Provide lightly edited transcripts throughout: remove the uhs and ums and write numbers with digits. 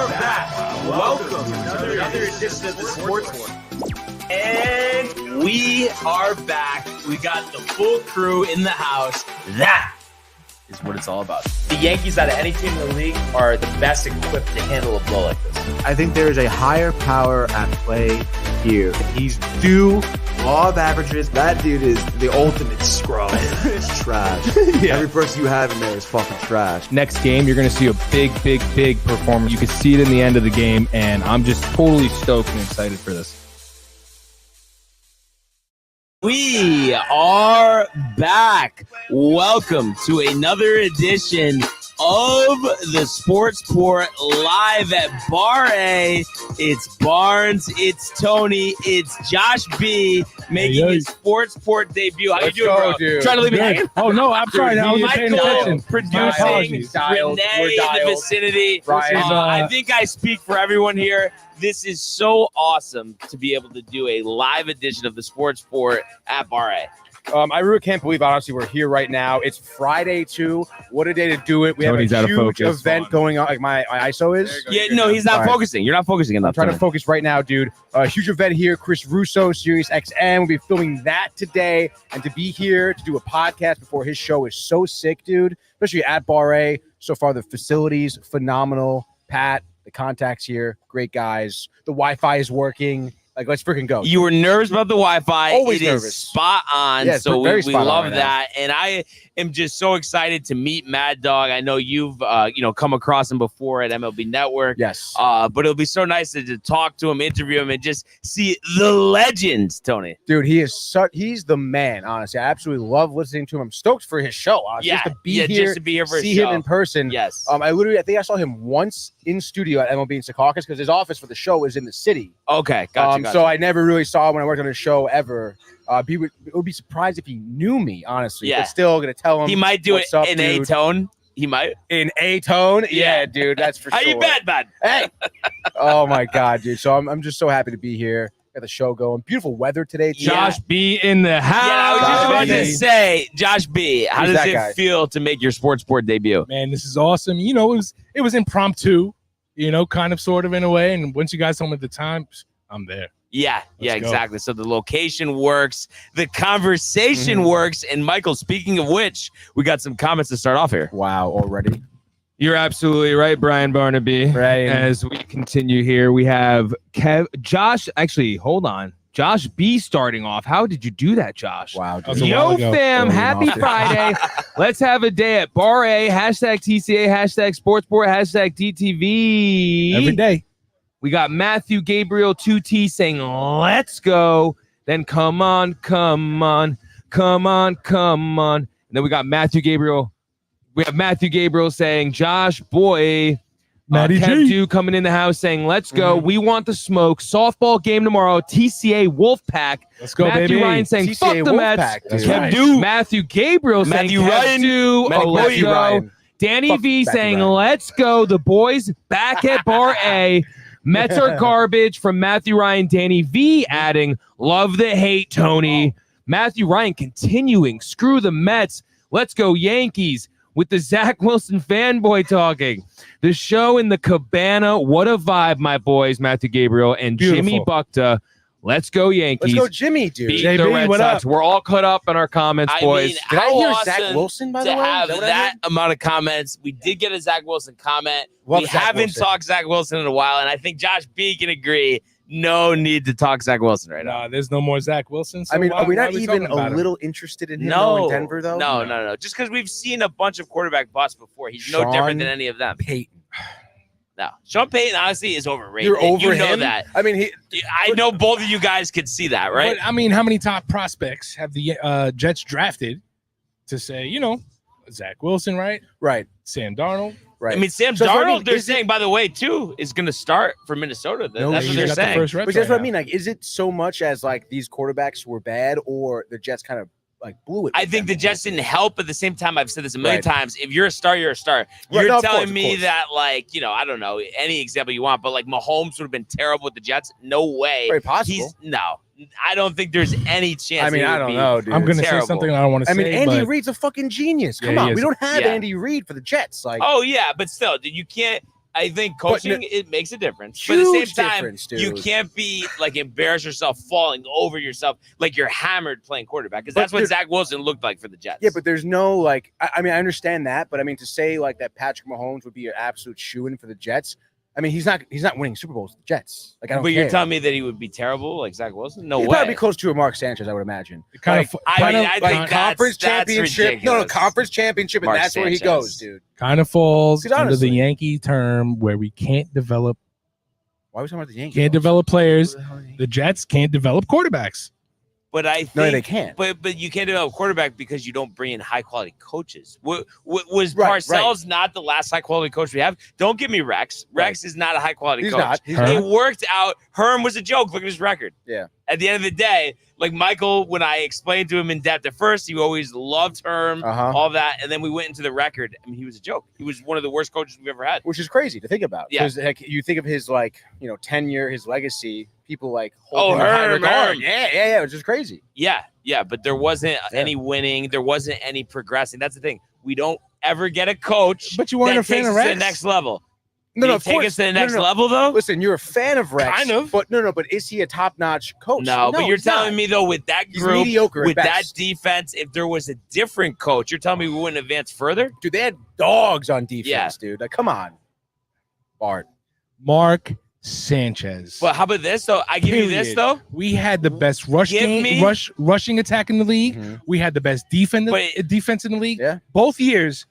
are back. Welcome to another edition of the Sports Report. And we are back. We got the full crew in the house. That is what it's all about. The Yankees, out of any team in the league, are the best equipped to handle a blow like this. I think there is a higher power at play here. He's due law of averages. That dude is the ultimate scrub. It's trash. Yeah. Every person you have in there is fucking trash. Next game, you're going to see a big performance. You can see it in the end of the game, and I'm just totally stoked and excited for this. We are back. Welcome to another edition of the Sports Port live at Bar A. It's Barnes, it's Tony, it's Josh B making his Sports Port debut. How you doing, bro? Dude. Trying to leave me hanging? Oh, no, I'm sorry. I wasn't paying attention. Producing, Renee in the vicinity. I think I speak for everyone here. This is so awesome to be able to do a live edition of the Sports Port at Bar A. I really can't believe, honestly, we're here right now. It's Friday, too. What a day to do it. We Tony's have a huge event going on. Like my ISO is. Yeah, no, he's not focusing. You're not focusing enough. I'm trying to focus right now, dude. A huge event here. Chris Russo, Sirius XM. We'll be filming that today. And to be here to do a podcast before his show is so sick, dude. Especially at Bar A. So far, the facilities, phenomenal. Pat, the contacts here, great guys. The Wi-Fi is working. Like, let's freaking go. You were nervous about the Wi-Fi. Always it nervous. Is spot on. Yeah, so we love right that. And I am just so excited to meet Mad Dog. I know you've come across him before at MLB Network. Yes. But it'll be so nice to talk to him, interview him, and just see the legends, Tony. Dude, he's the man, honestly. I absolutely love listening to him. I'm stoked for his show, honestly. Yeah, just to be here for see his show. Him in person. Yes. I think I saw him once in studio at MLB in Secaucus because his office for the show is in the city. Okay, gotcha. So I never really saw him when I worked on his show ever. It would be surprised if he knew me, honestly. Yeah. But still gonna tell him he might do it up, in dude. A-tone. He might. In A-tone? Yeah, dude, that's for How sure. you been, bud? Hey. Oh my God, dude. So I'm just so happy to be here. Got the show going. Beautiful weather today. Josh B in the house. Yeah, I was just about to say, Josh B, how Who's does that it guy? feel to make your Sports Port debut? Man, this is awesome. You know, it was impromptu, kind of sort of in a way. And once you guys told me at the time, I'm there. Yeah, Let's go. exactly. So the location works, the conversation works. And Michael, speaking of which, we got some comments to start off here. Wow, already. You're absolutely right, Brian Barnaby. Right. As we continue here, we have Josh. Actually, hold on. Josh B starting off. How did you do that, Josh? Wow. That was a while ago. Fam, happy Off. Friday. Let's have a day at Bar A, #TCA, #Sportsport, #DTV. Every day. We got Matthew Gabriel 2T saying, let's go. Then come on. And then we got Matthew Gabriel. We have Matthew Gabriel saying, Josh, boy. Matty Kev G. Dew coming in the house saying, let's go. We want the smoke. Softball game tomorrow. TCA Wolfpack. Let's go, Matthew baby. Ryan saying, fuck TCA the Mets. Wolfpack, dude. Kev Right. Dew. Matthew Gabriel Matthew saying, Ryan. Kev Dew. Matthew Let's go. Ryan. Danny Fuck V Matthew saying, Ryan. let's go. The boys back at Bar A. Mets are garbage from Matthew Ryan. Danny V adding, love the hate, Tony. Matthew Ryan continuing, screw the Mets. Let's go Yankees with the Zach Wilson fanboy talking. The show in the cabana. What a vibe, my boys, Matthew Gabriel and Jimmy Buckta. Let's go Yankees. Let's go Jimmy, dude. Beat the Red Sox. We're all caught up in our comments, boys. Did I hear how Zach awesome Wilson, by the to way? have Is that what I that heard? amount of comments. We did get a Zach Wilson comment. Love we Zach haven't Wilson. talked Zach Wilson in a while, and I think Josh B can agree. No need to talk Zach Wilson right now. Nah, there's no more Zach Wilson. So I mean, why- are we why not we even talking about a him? little interested in him though, in Denver, though? No. Just because we've seen a bunch of quarterback busts before. He's no Sean different than any of them. Peyton. No. Sean Payton, honestly, is overrated. You're over you know him? that. I mean, I know both of you guys could see that, right? But, I mean, how many top prospects have the Jets drafted to say, Zach Wilson, right? right. Sam Darnold. Right. I mean, Sam So, I Darnold, mean, they're is it- saying, by the way, too, is going to start for Minnesota. No, That's he's what they're got the saying. first reps But that's right what I now. mean. Like, is it so much as like these quarterbacks were bad, or the Jets kind of like blew it? I with think the them? Jets didn't help. At the same time, I've said this a million Right. times. If you're a star, you're a star. Right, You're no, of telling course, of me course. that, like, I don't know, any example you want, but like Mahomes would have been terrible with the Jets. No way. Very possible. No. I don't think there's any chance. I mean, he would I don't be- know, dude. I'm going to say terrible. something I don't want to I say. mean, Andy but Reid's a fucking genius. Yeah, Come he on, is. we don't have Yeah. Andy Reid for the Jets. Like, Oh, yeah, but still, you can't. I think coaching it makes a difference. Huge But at the same time, difference, dude. you can't be like embarrass yourself, falling over yourself like you're hammered playing quarterback, because that's what Zach Wilson looked like for the Jets. Yeah, but there's no like. I mean, I understand that, but I mean to say like that Patrick Mahomes would be an absolute shoo-in for the Jets. I mean, he's not winning Super Bowls with the Jets. Like I don't. But care. you're telling me that he would be terrible like Zach Wilson? No He'd way. probably be close to a Mark Sanchez, I would imagine. I I think conference that's championship. ridiculous. No, conference championship, and Mark that's where he Sanchez. goes, dude. kind of falls 'Cause under the honestly- Yankee term where we can't develop Why are we talking about the Yankees? Can't develop players. The Jets can't develop quarterbacks. But I think No, they can't. But you can't develop quarterback because you don't bring in high quality coaches. Was Right, Parcells not the last high quality coach we have? Don't give me Rex. Rex is not a high quality He's coach. not. He's Herm? It not. worked out. Herm was a joke. Look at his record. Yeah. At the end of the day, like Michael, when I explained to him in depth at first, he always loved Herm, Uh-huh. all that, and then we went into the record. I mean, he was a joke. He was one of the worst coaches we've ever had. Which is crazy to think about. Yeah. Because like, you think of his tenure, his legacy. People like Oh, him in high Herm, regard. Herm. Yeah, which is crazy. Yeah, but there wasn't any winning. There wasn't any progressing. That's the thing. We don't ever get a coach But you weren't that a fan takes of us to the Rex? next level. No, Did no, he of take course. us to the No, next no. level, though? Listen, you're a fan of Rex, Kind of. but no, but is he a top-notch coach? No, but you're he's telling not. me, though, with that He's group, mediocre at with that best. defense, if there was a different coach, you're telling me we wouldn't advance further? Dude, they had dogs on defense, Yeah. dude. Like, come on, Bart. Mark Sanchez. But how about this, though? I give you this, Period. though. We had the best rushing attack in the league. Mhm. We had the best defense in the league. Yeah. Both years,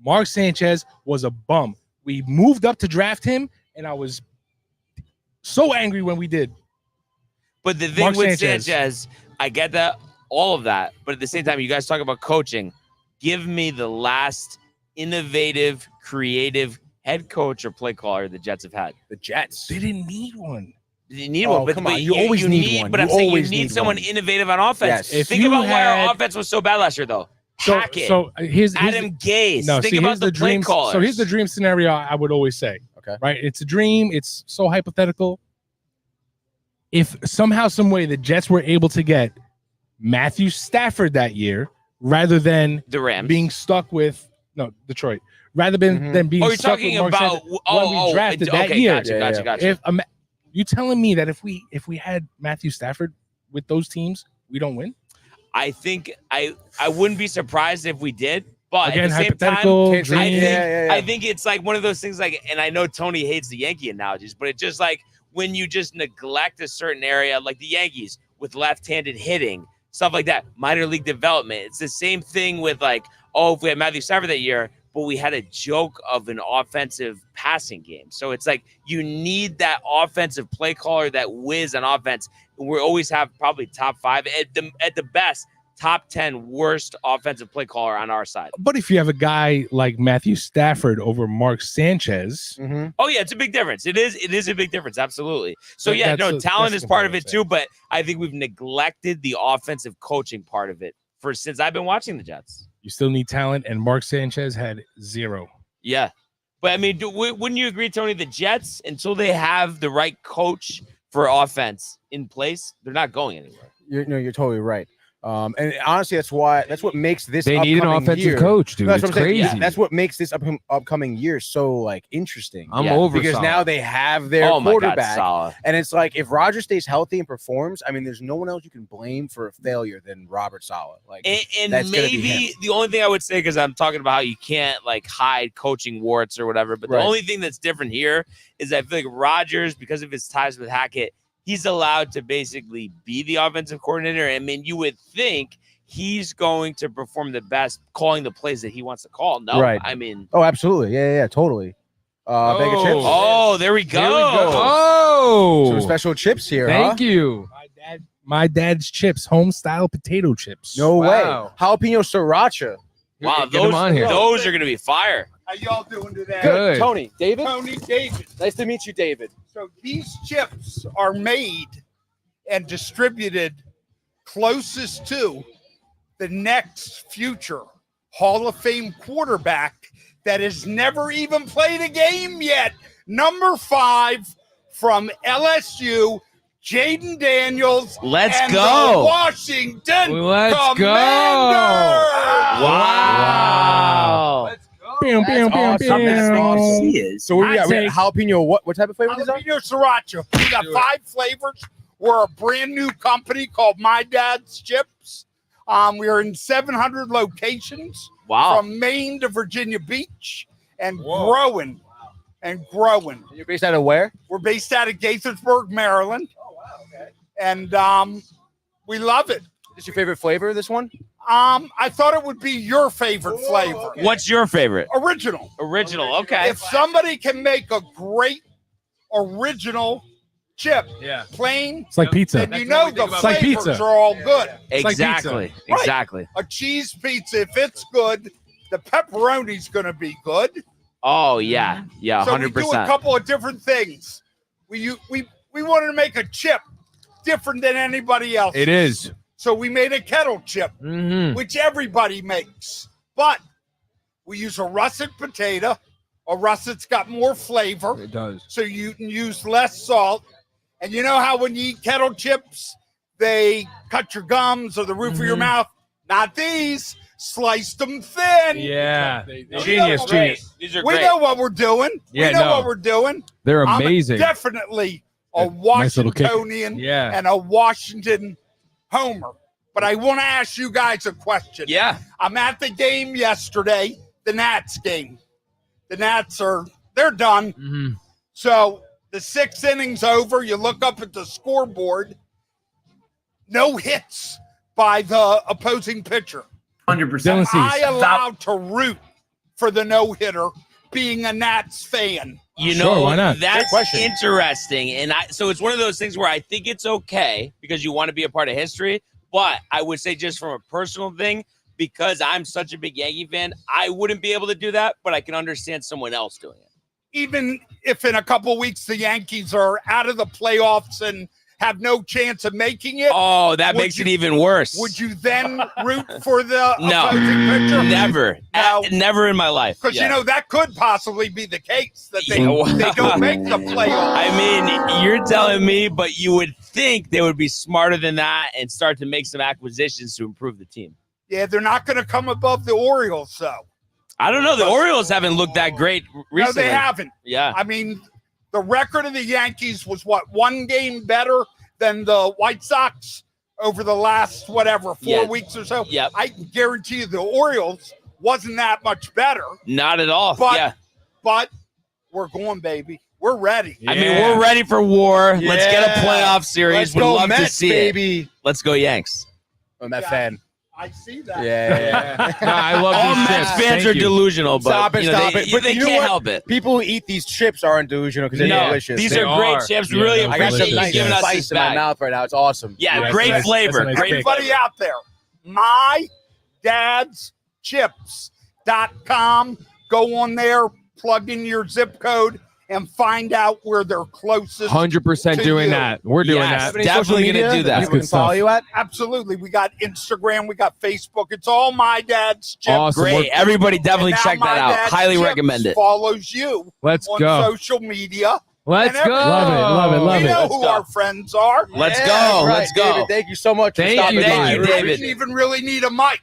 Mark Sanchez was a bum. We moved up to draft him, and I was so angry when we did. But the thing Mark with Sanchez. Sanchez, I get that, all of that. But at the same time, you guys talk about coaching. Give me the last innovative, creative head coach or play caller the Jets have had. The Jets. They didn't need one. You need Oh, one, but come on. but You always need one. But You I'm saying you always need need someone one. innovative on offense. Yes. If Think you about why our had- offense was so bad last year, though. So, Hackett, here's Adam Gase. no. Think See, about here's the the play dream. callers. So here's the dream scenario. I would always say. Okay. Right. It's a dream. It's so hypothetical. If somehow, some way, the Jets were able to get Matthew Stafford that year, rather than the Rams. being stuck with Detroit, rather than being Oh, you're stuck talking with Mark about Sanchez when we drafted that okay, year. Gotcha. If you telling me that if we had Matthew Stafford with those teams, we don't win? I think I wouldn't be surprised if we did, but Again, at the same time, hypothetical. Can't say- dream. yeah. I think it's like one of those things. Like, and I know Tony hates the Yankee analogies, but it's just like when you just neglect a certain area, like the Yankees with left-handed hitting, stuff like that, minor league development. It's the same thing with like, oh, if we had Matthew Stafford that year, but we had a joke of an offensive passing game. So it's like you need that offensive play caller, that whiz on offense. We always have probably top 5 at the best, top 10 worst offensive play caller on our side. But if you have a guy like Matthew Stafford over Mark Sanchez, Mm-hmm. Oh yeah, it's a big difference. It is a big difference, absolutely. So That- yeah, that's talent that's is part of it comparison. too, but I think we've neglected the offensive coaching part of it since I've been watching the Jets. you still need talent, and Mark Sanchez had 0. Yeah, but I mean, wouldn't you agree, Tony? The Jets, until they have the right coach for offense in place, they're not going anywhere. You're totally right. And honestly, that's what makes this. They need an upcoming offensive year, coach, dude. No, that's It's what I'm saying. crazy. Yeah, that's what makes this upcoming year so like interesting. I'm Yeah, over because Salah. now they have their Oh my God, quarterback, Salah. and it's like if Rodgers stays healthy and performs, I mean, there's no one else you can blame for a failure than Robert Saleh. Like, And That's gonna be maybe the only thing I would say, because I'm talking about how you can't like hide coaching warts or whatever, but Right. the only thing that's different here is I feel like Rodgers, because of his ties with Hackett, he's allowed to basically be the offensive coordinator. I mean, you would think he's going to perform the best calling the plays that he wants to call. No, Right. I mean, oh, absolutely, yeah, totally. Bag of chips. oh, there we go. There we go. Oh, Some special chips here. thank huh? you. My dad's chips, home style potato chips. No Wow. way. Jalapeno sriracha. Wow, Get him on here. those are going to be fire. How y'all doing today? Good. Tony, David. Tony David. Nice to meet you, David. So these chips are made and distributed closest to the next future Hall of Fame quarterback that has never even played a game yet. Number 5 from LSU, Jaden Daniels. Let's and go. the Washington Let's go. Commanders. Wow. Let's go. Bam, bam, bam, awesome. Something bam. fancy is. So we got take- jalapeno. What type of flavor is that? Jalapeno sriracha. We got 5 flavors. We're a brand new company called My Dad's Chips. We are in 700 locations Wow. from Maine to Virginia Beach and growing and growing. You're based out of where? We're based out of Gaithersburg, Maryland. Oh wow. Okay. And we love it. Is your favorite flavor? This one? I thought it would be your favorite flavor. okay. What's your favorite? Original. Original. Okay. If somebody can make a great original chip, Yeah. plain, It's like pizza. then you know the It's like flavors pizza. are all good. like Exactly. pizza. Right. Exactly. A cheese pizza, if it's good, the pepperoni's going to be good. Oh yeah. Yeah. So we do a 100%. couple of different things. We wanted to make a chip different than anybody else. It is. So we made a kettle chip, Mm-hmm. which everybody makes. But we use a russet potato. A russet's got more flavor, It does. so you can use less salt. And you know how when you eat kettle chips, they cut your gums or the roof of your mouth? Not these. Sliced them thin. Yeah. Genius, genius. These are We great. know what we're doing. Yeah, we know no. what we're doing. They're I'm amazing. definitely a Nice little kick. Washingtonian Yeah. and a Washington homer. But I want to ask you guys a question. Yeah. I'm at the game yesterday, the Nats game. The Nats they're done. Mm-hmm. So the 6th inning's over. You look up at the scoreboard. No hits by the opposing pitcher. 100%. Dylan I Cease. allowed to root for the no-hitter being a Nats fan. You Sure, know, why not? that's Great question. interesting. And so it's one of those things where I think it's okay because you want to be a part of history. But I would say just from a personal thing, because I'm such a big Yankee fan, I wouldn't be able to do that, but I can understand someone else doing it. Even if in a couple weeks the Yankees are out of the playoffs and have no chance of making it, Oh, that Would makes you- it even worse. would you then root for the No. opposing pitcher? Never. No. Never in my life. Because Yeah. you know that could possibly be the case that they, Yeah. they don't make the playoffs. I mean, you're telling me, but you would think they would be smarter than that and start to make some acquisitions to improve the team. Yeah, they're not going to come above the Orioles, though. I don't know. The Orioles haven't looked that great recently. No, they haven't. Yeah. I mean, the record of the Yankees was what, 1 game better than the White Sox over the last, whatever, 4 Yeah. weeks or so. Yep. I can guarantee you the Orioles wasn't that much better, Not at all. But- yeah. but we're going, baby. We're ready. I mean, we're ready for war. Let's get a Yeah. playoff series. Let's Would go love to Mets, see it. baby. Let's go Yanks. I'm that Yeah. fan. I see that. Yeah. No, I love All these Mets chips. fans Thank are you. delusional, but Stop it, you know, stop they, it. But they you know can't what? help it. People who eat these chips aren't delusional because they're No, delicious. these They are great are. chips. Yeah, Really no, I got appreciate some you nice giving us spice this in my back. mouth right now. It's awesome. Yeah, Yeah, great that's a nice- flavor. that's a nice Great pick. flavor. Everybody out there, mydadschips.com. Go on there, plug in your zip code, and find out where they're closest. 100% to doing you. that. We're doing Yes. Have that. any social Definitely gonna media do that. People That's can good follow stuff. you at. Absolutely. We got Instagram, we got Facebook. It's all My Dad's Chips. Awesome. Great. Everybody definitely And now check that My out. Dad's Highly Chips recommend it. Follows you Let's on go. social media. Let's and go. everything. Love it, love it, love We it. know Let's who go. our friends are. Let's Yeah, go. that's right, Let's go. David, thank you so much for Thank stopping you, by. thank you, I I really David. didn't even really need a mic.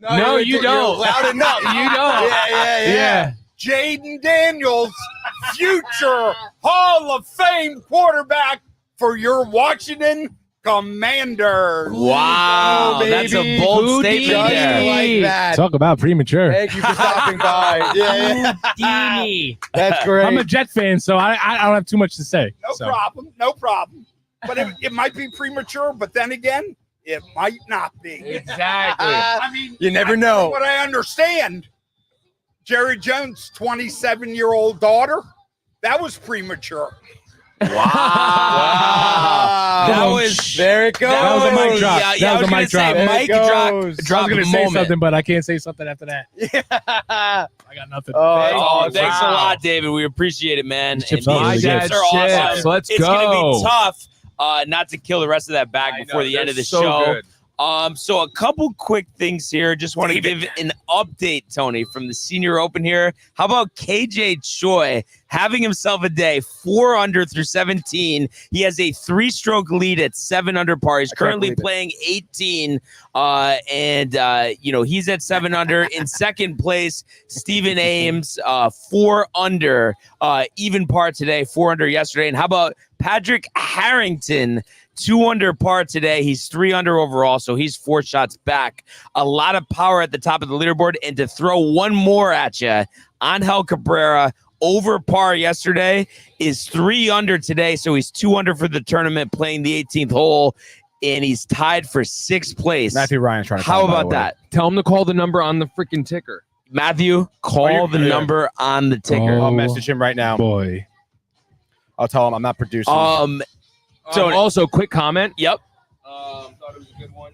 No, you you're don't. Loud enough. You don't. Yeah. Jaden Daniels, future Hall of Fame quarterback for your Washington Commanders. Wow. Oh, That's a baby. bold Houdini. statement Just there. like that. Talk about premature. Thank you for stopping by. Yeah. Houdini. That's great. I'm a Jet fan, so I don't have too much to say. No So. problem. No problem. But it might be premature, but then again, it might not be. Exactly. I mean, You never from know. what I understand, Jerry Jones' 27-year-old daughter, that was premature. Wow. That Boom. was There it goes. That was a mic drop. Yeah, That I was was a gonna mic say drop. There it mic drop, goes. I drop was going to say moment. something, but I can't say something after that. I got nothing. Oh, Thank thanks a Wow. lot, David. We appreciate it, man. These chips And are these really chips good. are Chips. awesome. Let's It's gonna go. be tough not to kill the rest of that bag before the end of the show. So a couple quick things here. Just want to give an update, Tony, from the Senior Open here. How about KJ Choi having himself a day, 4 under through 17. He has a 3-stroke lead at 7 under par. He's currently playing 18, and he's at 7 under. In second place, Stephen Ames, 4 under, even par today, 4 under yesterday. And how about Patrick Harrington? 2 under par today. He's 3 under overall, so he's 4 shots back. A lot of power at the top of the leaderboard. And to throw one more at you, Angel Cabrera, over par yesterday, is 3 under today, so he's 2 under for the tournament, playing the 18th hole, and he's tied for 6th place. Matthew Ryan's trying to How about that? Tell him to call the number on the freaking ticker. Matthew, call the number on the ticker. I'll message him right now. Boy. I'll tell him I'm not producing. So also, quick comment. Yep. Thought it was a good one.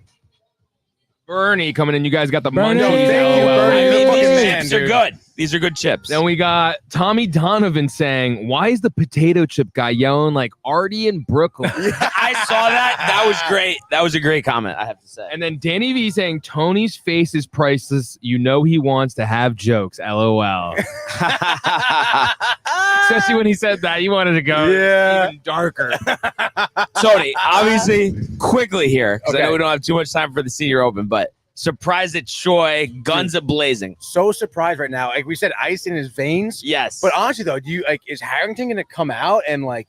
Bernie coming in. You guys got the Bernie. munchies. Thank you, LOL. Bernie. I mean, fucking these man, chips are dude. good. These are good chips. Then we got Tommy Donovan saying, "Why is the potato chip guy yelling like Artie in Brooklyn?" I saw that. That was great. That was a great comment, I have to say. And then Danny V saying, "Tony's face is priceless. You know he wants to have jokes." LOL. Especially when he said that, he wanted to go even darker. Tony, obviously, quickly here, because I Okay. know we don't have too much time for the Senior Open, but surprised at Choi, guns a-blazing. So surprised right now. Like we said, ice in his veins. Yes. But honestly, though, is Harrington going to come out and I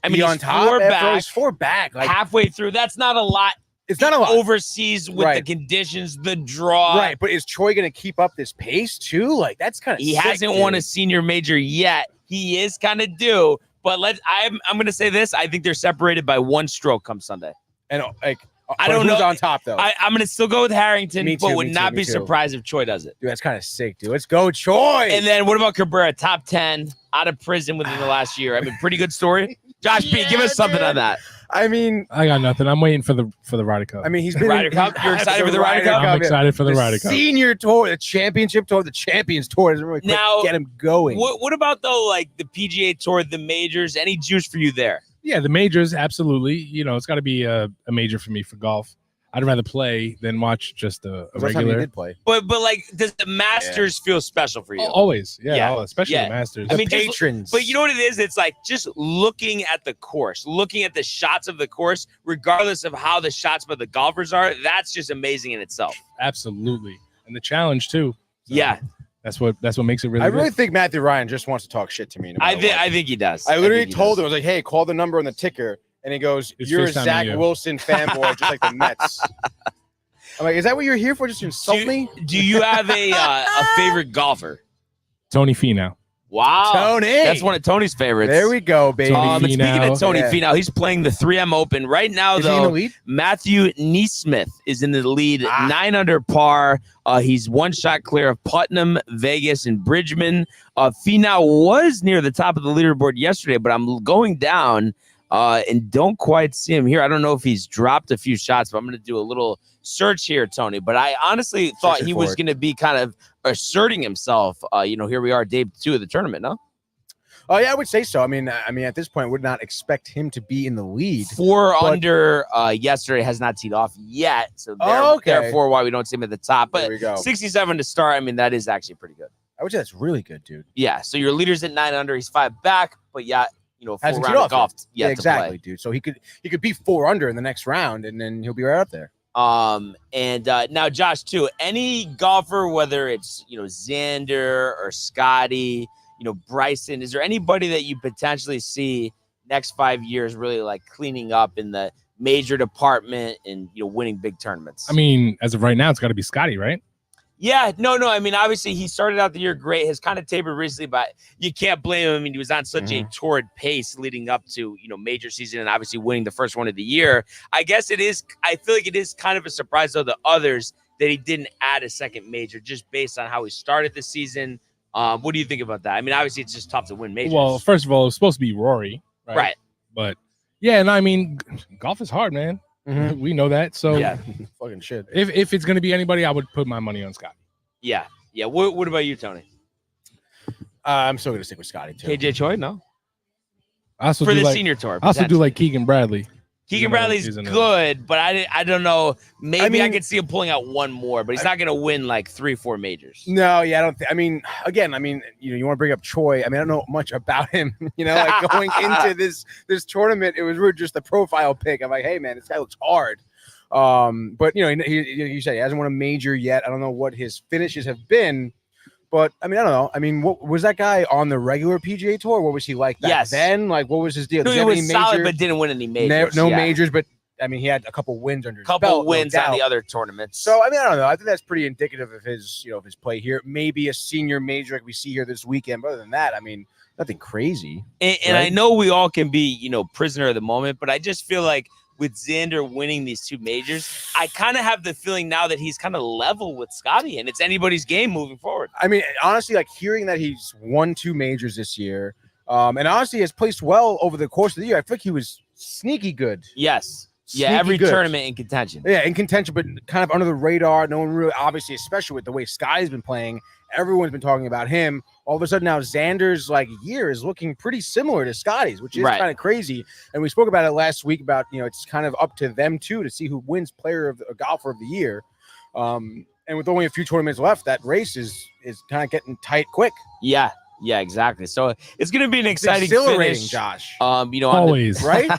mean, be on he's top? 4 back, He's 4 back. Like halfway through. That's not a lot. it's not a lot. Overseas with Right. the conditions, the draw. Right, but is Troy going to keep up this pace too? Like that's kind of He hasn't won a senior major yet. He is kind of due, but I'm going to say this. I think they're separated by 1 stroke come Sunday. And I don't who's know. on top though. I'm going to still go with Harrington, Me but too, would me not too, be me too. surprised if Choi does it. Dude, that's kind of sick, dude. Let's go, Troy. And then what about Cabrera? Top 10 out of prison within the last year. I mean, pretty good story. Josh P, give us something on that. I mean, I got nothing. I'm waiting for the Ryder Cup. he's been Ryder Cup? You're excited for the Ryder Cup? I'm excited for the Ryder Cup. Senior tour, the championship tour, the champions tour doesn't really Now, get him going. What about though, like the PGA Tour, the majors? Any juice for you there? Yeah, the majors, absolutely. You know, it's got to be a major for me for golf. I'd rather play than watch just a Last time he regular. did play. But like, does the Masters feel special for you? Always, Yeah, yeah, especially yeah. the Masters. I mean, just- Patrons. But you know what it is? It's like just looking at the course, looking at the shots of the course, regardless of how the shots by the golfers are. That's just amazing in itself. Absolutely, and the challenge too. So Yeah, that's what makes it really. I really good. think Matthew Ryan just wants to talk shit to me. No I matter think he does. what. I literally think he told does. him, I was like, hey, call the number on the ticker. And he goes, It's you're a FaceTiming Zach you. Wilson fanboy, just like the Mets. I'm like, is that what you're here for? Just to insult me? Do you have a favorite golfer? Tony Finau. Wow, Tony. That's one of Tony's favorites. There we go, baby. Tony And speaking Finau. of Tony Yeah. Finau, he's playing the 3M Open right now. Is he in the Though lead? Matthew Neesmith is in the lead, 9 under par. He's 1 shot clear of Putnam, Vegas, and Bridgman. Finau was near the top of the leaderboard yesterday, but I'm going down and don't quite see him here. I don't know if he's dropped a few shots, but I'm going to do a little search here, Tony. But I honestly thought Searching he for was it. going to be kind of asserting himself. Here we are, day 2 of the tournament, no? Oh, yeah, I would say so. I mean, at this point, would not expect him to be in the lead. 4 But- under yesterday, has not teed off yet. So Okay. therefore why we don't see him at the top. There But we go. 67 to start, I mean, that is actually pretty good. I would say that's really good, dude. Yeah. So your leader's at 9 under. He's 5 back, but yeah, full Hasn't teed round of off golf. Yeah, yet to play. exactly, dude. So he could be 4 under in the next round, and then he'll be right up there. And now Josh too, any golfer, whether it's Xander or Scotty, Bryson, is there anybody that you potentially see next 5 years really like cleaning up in the major department and winning big tournaments? I mean, as of right now, it's got to be Scotty, right? Yeah, no. I mean, obviously he started out the year great, has kind of tapered recently, but you can't blame him. I mean, he was on such a torrid pace leading up to, major season and obviously winning the first one of the year. I guess I feel like it is kind of a surprise though, the others that he didn't add a second major just based on how he started the season. What do you think about that? I mean, obviously it's just tough to win majors. Well, first of all, it was supposed to be Rory, right. But yeah, no, I mean, golf is hard, man. Mhm. We know that. So Yeah. Fucking shit. if it's gonna be anybody, I would put my money on Scotty. Yeah. What about you, Tony? I'm still gonna stick with Scotty too. KJ Choi? No. I also For do the like, senior tour. I also do like Keegan Bradley. Keegan Bradley's good, but I don't know. Maybe I could see him pulling out one more, but he's not going to win like 3-4 majors. No, yeah, I don't think. I mean, again, you want to bring up Choi. I mean, I don't know much about him. Like going into this tournament, it was really just the profile pick. I'm like, hey, man, this guy looks hard. But he said he hasn't won a major yet. I don't know what his finishes have been. But I don't know. What was that guy on the regular PGA Tour? What was he like back then? Like, what was his deal? No, he was solid, but didn't win any majors. No majors, but he had a couple wins under his belt. Couple wins on the other tournaments. So I don't know. I think that's pretty indicative of his, of his play here. Maybe a senior major like we see here this weekend. But other than that, nothing crazy. And right? I know we all can be, prisoner of the moment, but I just feel like with Xander winning these 2 majors, I kind of have the feeling now that he's kind of level with Scotty, and it's anybody's game moving forward. Honestly, like hearing that he's won 2 majors this year, and honestly has placed well over the course of the year. I feel like he was sneaky good. Yes. Every tournament in contention. Yeah, in contention, but kind of under the radar. No one really, obviously, especially with the way Sky's been playing, everyone's been talking about him. All of a sudden now Xander's year is looking pretty similar to Scotty's, which is kind of crazy. And we spoke about it last week about, it's kind of up to them too to see who wins golfer of the year. And with only a few tournaments left, that race is kind of getting tight quick. Yeah, exactly. So it's going to be an exciting exhilarating finish, Josh. Always right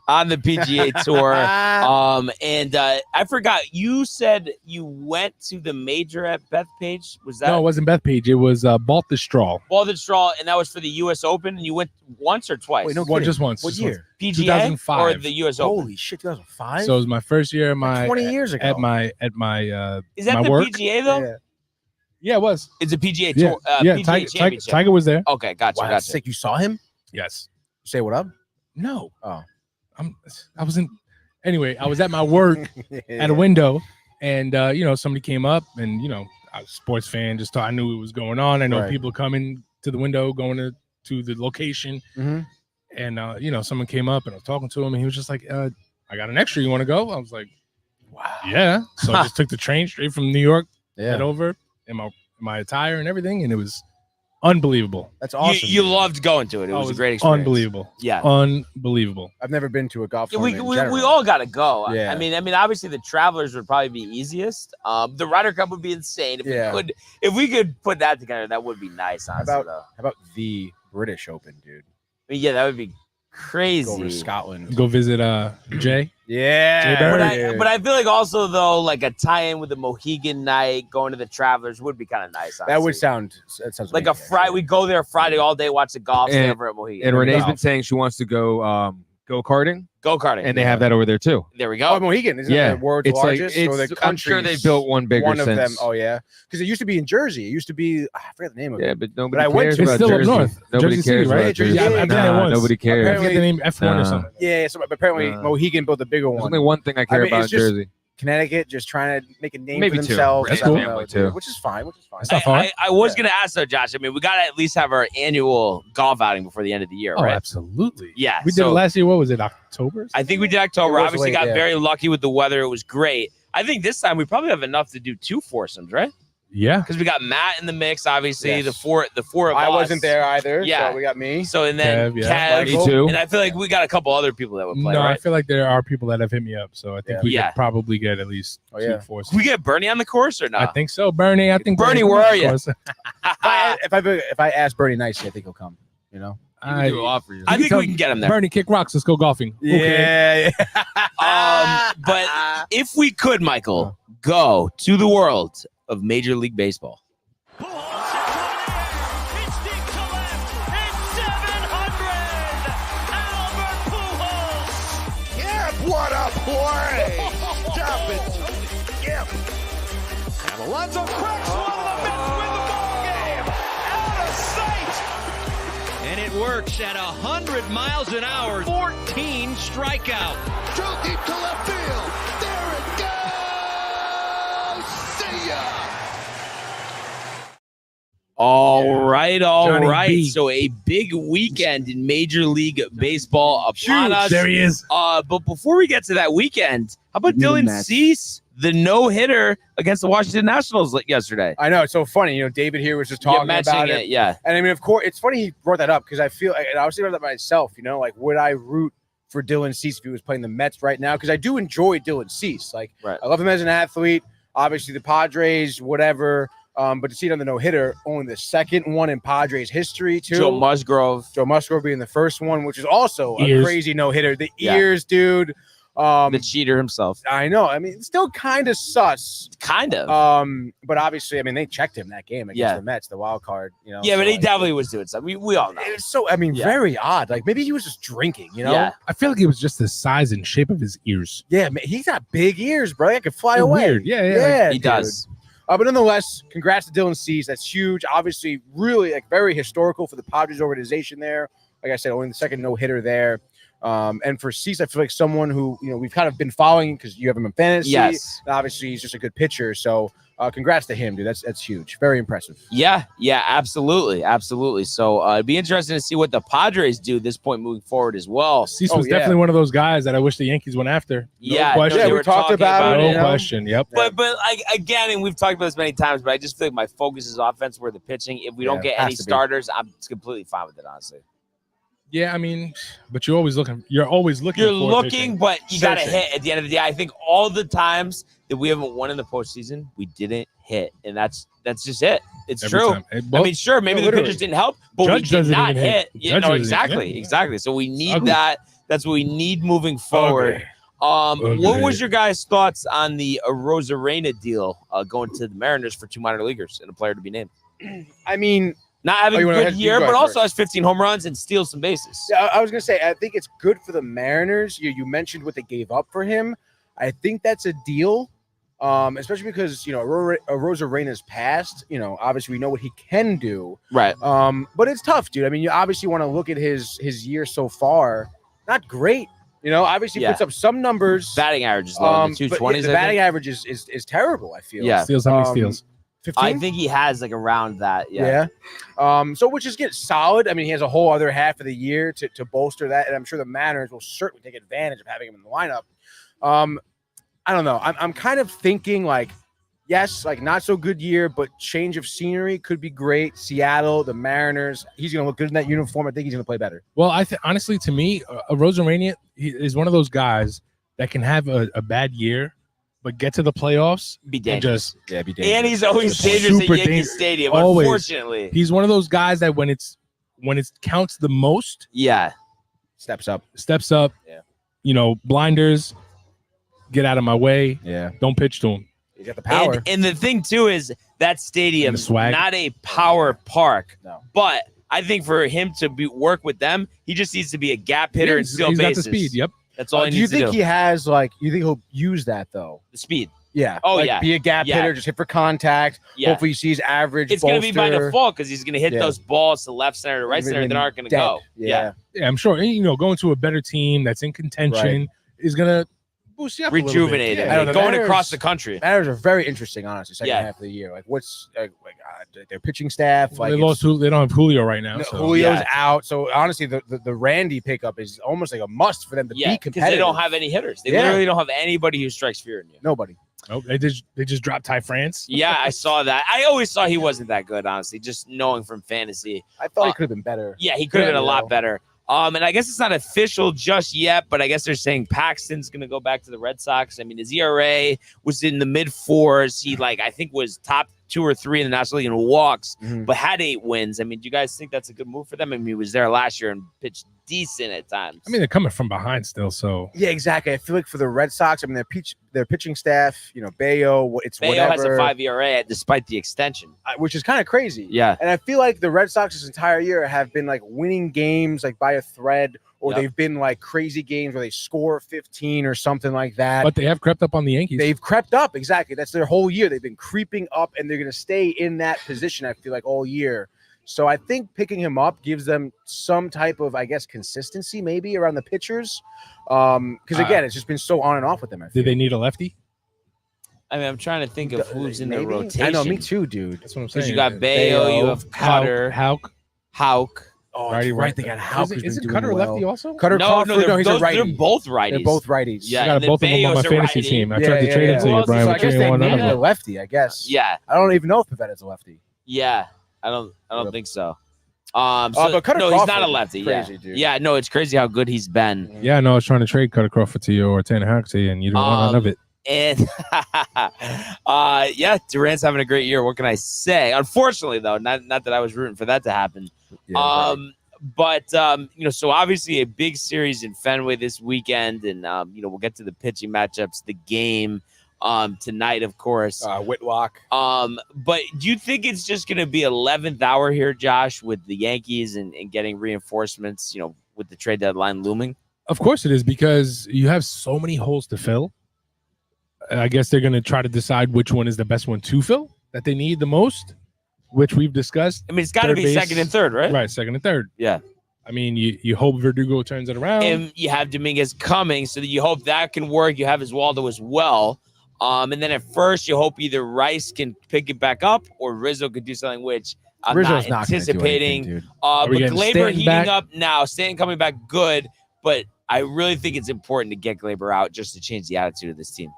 on the PGA Tour. And I forgot. You said you went to the major at Bethpage. Was that? No, it wasn't Bethpage. It was Baltusrol. Baltusrol, and that was for the U.S. Open. And you went once or twice? Wait, no, just once. What year? PGA 2005 or the U.S. Open? Holy shit, 2005. So it was my first year. 20 years ago. At my is that my the work. PGA though? Yeah, it was. It's a PGA Tour. PGA Championship. Tiger was there. Okay, gotcha. Wow, that's sick. You saw him? Yes. Say what up? No. Oh. I wasn't. Anyway, I was at my work at a window, and somebody came up, and I was a sports fan. Just thought I knew what was going on. I know people coming to the window, going to the location, and someone came up, and I was talking to him, and he was just like, "I got an extra. You want to go?" I was like, "Wow, yeah." So I just took the train straight from New York, head over in my attire and everything, and it was unbelievable. That's awesome. You loved going to it. It was a great experience. Unbelievable. Yeah, unbelievable. I've never been to a golf tournament. We all got to go. Yeah. I mean, obviously the Travelers would probably be easiest. The Ryder Cup would be insane if we could put that together. That would be nice. Honestly, how about the British Open, dude? Yeah, that would be crazy. Go to Scotland. Go visit Jay. Yeah. But I feel like also though, like a tie-in with the Mohegan night, going to the Travelers would be kind of nice. Honestly. That sounds like a Friday. We go there Friday all day, watch the golf over at Mohegan. And Renee's been saying she wants to go go-karting. Go-karting. And they have that over there too. There we go. Oh, Mohegan. Isn't it the world's largest? I'm sure they built one bigger one of since. them. Oh, yeah. Because it used to be in Jersey. It used to be, I forget the name of it. Yeah, but nobody I went cares to about It's still Jersey. up north. Nobody Jersey cares City, right? about Jersey. Yeah, I've been there once. Nobody cares. I forget the name, F1 or something. Yeah, so apparently Mohegan built a bigger There's one. only one thing I care about in it's just Jersey. Connecticut just trying to make a name Maybe for two. themselves. That's I don't cool. know, Two. which is fine. It's not far. I was going to ask though, Josh. I mean, we got to at least have our annual golf outing before the end of the year, Oh, right? absolutely. Yeah. We did it last year. What was it? October? I think we did October. It was Obviously, late, got yeah. very lucky with the weather. It was great. I think this time we probably have enough to do 2 foursomes, right? Yeah. Because we got Matt in the mix, obviously. Yes. The four of us. I wasn't there either. Yeah. So we got me. So and then Kev, yeah. Kev, Me too. and I feel like we got a couple other people that would play. No, I right? feel like there are people that have hit me up, so I think we Yeah. could probably get at least Oh, yeah. 2 foursomes. Can we get Bernie on the course or not? I think so, Bernie. Bernie, where are you? If I ask Bernie nicely, I think he'll come. You know. I do offer you. I think we can get him there. Bernie, kick rocks. Let's go golfing. Okay. Yeah. But if we could, Michael, go to the world of Major League Baseball. What a play! Stop it! Yep. And Alonso cracks one. The Mets win the ball game. Out of sight. And it works at 100 miles an hour. 14 strikeouts. Drove deep to left field. There it goes. See ya. All right. Johnny B. So a big weekend in Major League Baseball upon us. There he is. But before we get to that weekend, how about Dylan Cease, the no-hitter against the Washington Nationals yesterday? I know it's so funny. You know, David here was just talking about it. Yeah. And I mean, of course, it's funny he brought that up because I feel, and I was thinking about that myself. You know, like would I root for Dylan Cease if he was playing the Mets right now, because I do enjoy Dylan Cease. Like, Right. I love him as an athlete. Obviously, the Padres, whatever. But to see it on the no-hitter, only the second one in Padres history, too. Joe Musgrove. Joe Musgrove being the first one, which is also a Ears. crazy no-hitter. The Yeah. ears, dude. The cheater himself. I know. I mean, it's still kind of sus. Kind of. But obviously, I mean, they checked him that game against the Mets, the wild card. You know. Yeah, so, but he like, definitely was doing something. We all know. It's so. I mean, Yeah. very odd. Like maybe he was just drinking. You know. Yeah. I feel like it was just the size and shape of his ears. Yeah, man, he's got big ears, bro. I could fly They're away. weird. Yeah. He dude. does. But nonetheless, congrats to Dylan Cease. That's huge. Obviously, really like very historical for the Padres organization there. Like I said, only the second no-hitter there. And for Cease, I feel like someone who, you know, we've kind of been following because you have him in fantasy. Yes. And obviously, he's just a good pitcher. So congrats to him, dude. That's huge. Very impressive. Yeah, absolutely. So it'd be interesting to see what the Padres do at this point moving forward as well. Cease was definitely one of those guys that I wish the Yankees went after. Yeah, question. they we were talked talking about it, No you know? question. Yep. But like again, and we've talked about this many times, but I just feel like my focus is offense where the pitching. If we don't get has any to be. starters, I'm completely fine with it, honestly. Yeah, I mean, but you're always looking. You're always looking. You're for looking, pitching. but you got to Searching. hit at the end of the day. I think all the times that we haven't won in the postseason, we didn't hit, and that's just it. It's Every true. time. I Well, mean, sure, maybe no, the literally. pitchers didn't help, but Judge we did doesn't not even hit. hit. You Judge know, doesn't- exactly. So we need Ugly. that. That's what we need moving forward. Ugly. What was your guys' thoughts on the Rosarena deal going to the Mariners for 2 minor leaguers and a player to be named? I mean, Not having you a wanna good head- you year, go but ahead also first. has 15 home runs and steals some bases. yeah, I was gonna say I think it's good for the Mariners. You mentioned what they gave up for him. I think that's a deal, especially because you know Rosarena's past. You know, obviously we know what he can do. Right. But it's tough, dude. I mean, you obviously want to look at his year so far. Not great. You know, obviously Yeah. puts up some numbers. Batting average is low in the but 220s. the batting average is terrible. I feel. Yeah. Steals. How many steals? 15? I think he has like around that. Yeah. So which is get solid. I mean, he has a whole other half of the year to bolster that, and I'm sure the Mariners will certainly take advantage of having him in the lineup. I don't know. I'm kind of thinking like, yes, like not so good year, but change of scenery could be great. Seattle, the Mariners. He's gonna look good in that uniform. I think he's gonna play better. Well, honestly, to me, a Rosarena is one of those guys that can have a bad year, but get to the playoffs Be and dangerous. just Be And he's always Just dangerous at super Yankee dangerous. Stadium, Always. unfortunately. he's one of those guys that when it counts the most, Yeah. steps up. steps up. Yeah. You know, blinders, get out of my way. Yeah, Don't pitch to him. he's got the power. And the thing, too, is that stadium, And the swag. not a power park. No. But I think for him to work with them, he just needs to be a gap hitter and He's steal got bases. the speed. Yep. That's all he do you needs to think do. he has like? You think he'll use that though? The speed. Yeah. Oh, like, yeah. Be a gap Yeah. hitter, just hit for contact. Yeah. Hopefully, he sees average. It's going to be by bolster. default because he's going to hit Yeah. those balls to left center, to right center that aren't going to Dead. go. Yeah. Yeah, I'm sure. And, you know, going to a better team that's in contention is gonna boost you up a little bit. Rejuvenated. Yeah, I don't know, going Mariners- across the country. Mariners are very interesting, honestly. Second Yeah. half of the year, like what's their pitching staff? Like They lost. They don't have Julio right now. no, So. Julio's Yeah. out, so honestly, the Randy pickup is almost like a must for them to Yeah, be because competitive. they don't have any hitters. They Yeah. literally don't have anybody who strikes fear in you. nobody. Nope, they just dropped Ty France. Yeah, I saw that. I always thought he wasn't that good, honestly, just knowing from fantasy. I thought he could have been better. Yeah, he could have been a Yeah. lot better. And I guess it's not official just yet, but I guess they're saying Paxton's going to go back to the Red Sox. I mean, his ERA was in the mid fours. He I think was top 2 or 3 in the National League in walks, Mhm. but had 8 wins. I mean, do you guys think that's a good move for them? I mean, he was there last year and pitched decent at times. I mean, they're coming from behind still. So Yeah, exactly. I feel like for the Red Sox, I mean, their pitching staff, you know, Bayo, it's Bayo whatever, has a 5 ERA despite the extension. which is kind of crazy. Yeah. And I feel like the Red Sox this entire year have been like winning games like by a thread, or Yep. they've been like crazy games where they score 15 or something like that. but they have crept up on the Yankees. They've crept up. Exactly. That's their whole year. They've been creeping up, and they're going to stay in that position, I feel like, all year. So I think picking him up gives them some type of, I guess, consistency maybe around the pitchers. Because, again, it's just been so on and off with them. I feel. Did they need a lefty? I mean, I'm trying to think of who's in the Maybe? rotation. I know, me too, dude. That's what I'm Because saying. you got Bayo, you have Cutter, Hauk. Hauk. Oh, Righty, that's right. They got Houck. Isn't Cutter lefty also? Cutter No, Crawford, they're, he's a righty. they're both righties. They're both righties. Yeah, I got and then both of them on my Bayo's a fantasy righty. team. I tried to trade it to Who you, else Brian. is So I but guess you they didn't want made none him of a them. lefty, I guess. Yeah, I don't even know if Pavetta's a lefty. yeah. I don't think so. But Cutter no, he's not a Crawford, lefty. crazy, Yeah, dude. yeah, no, it's crazy how good he's been. Yeah, no, I was trying to trade Cutter Crawford to you or Tanner to you, and you didn't want none of it. And yeah, Durant's having a great year. What can I say? Unfortunately, though, not that I was rooting for that to happen. Yeah, But so obviously a big series in Fenway this weekend, and we'll get to the pitching matchups, the game tonight, of course. Whitlock. But do you think it's just going to be 11th hour here, Josh, with the Yankees and getting reinforcements? With the trade deadline looming. Of course it is, because you have so many holes to fill. I guess they're going to try to decide which one is the best one to fill that they need the most, which we've discussed. I mean, it's got to be second and third, right? Right, second and third. Yeah. I mean, you hope Verdugo turns it around. And you have Dominguez coming, so that you hope that can work. You have Oswaldo as well. And then at first, you hope either Rice can pick it back up or Rizzo could do something, which I'm Rizzo's not anticipating. Dude. But we getting Glaber Stanton heating back? up now, Stanton coming back good, but I really think it's important to get Glaber out just to change the attitude of this team.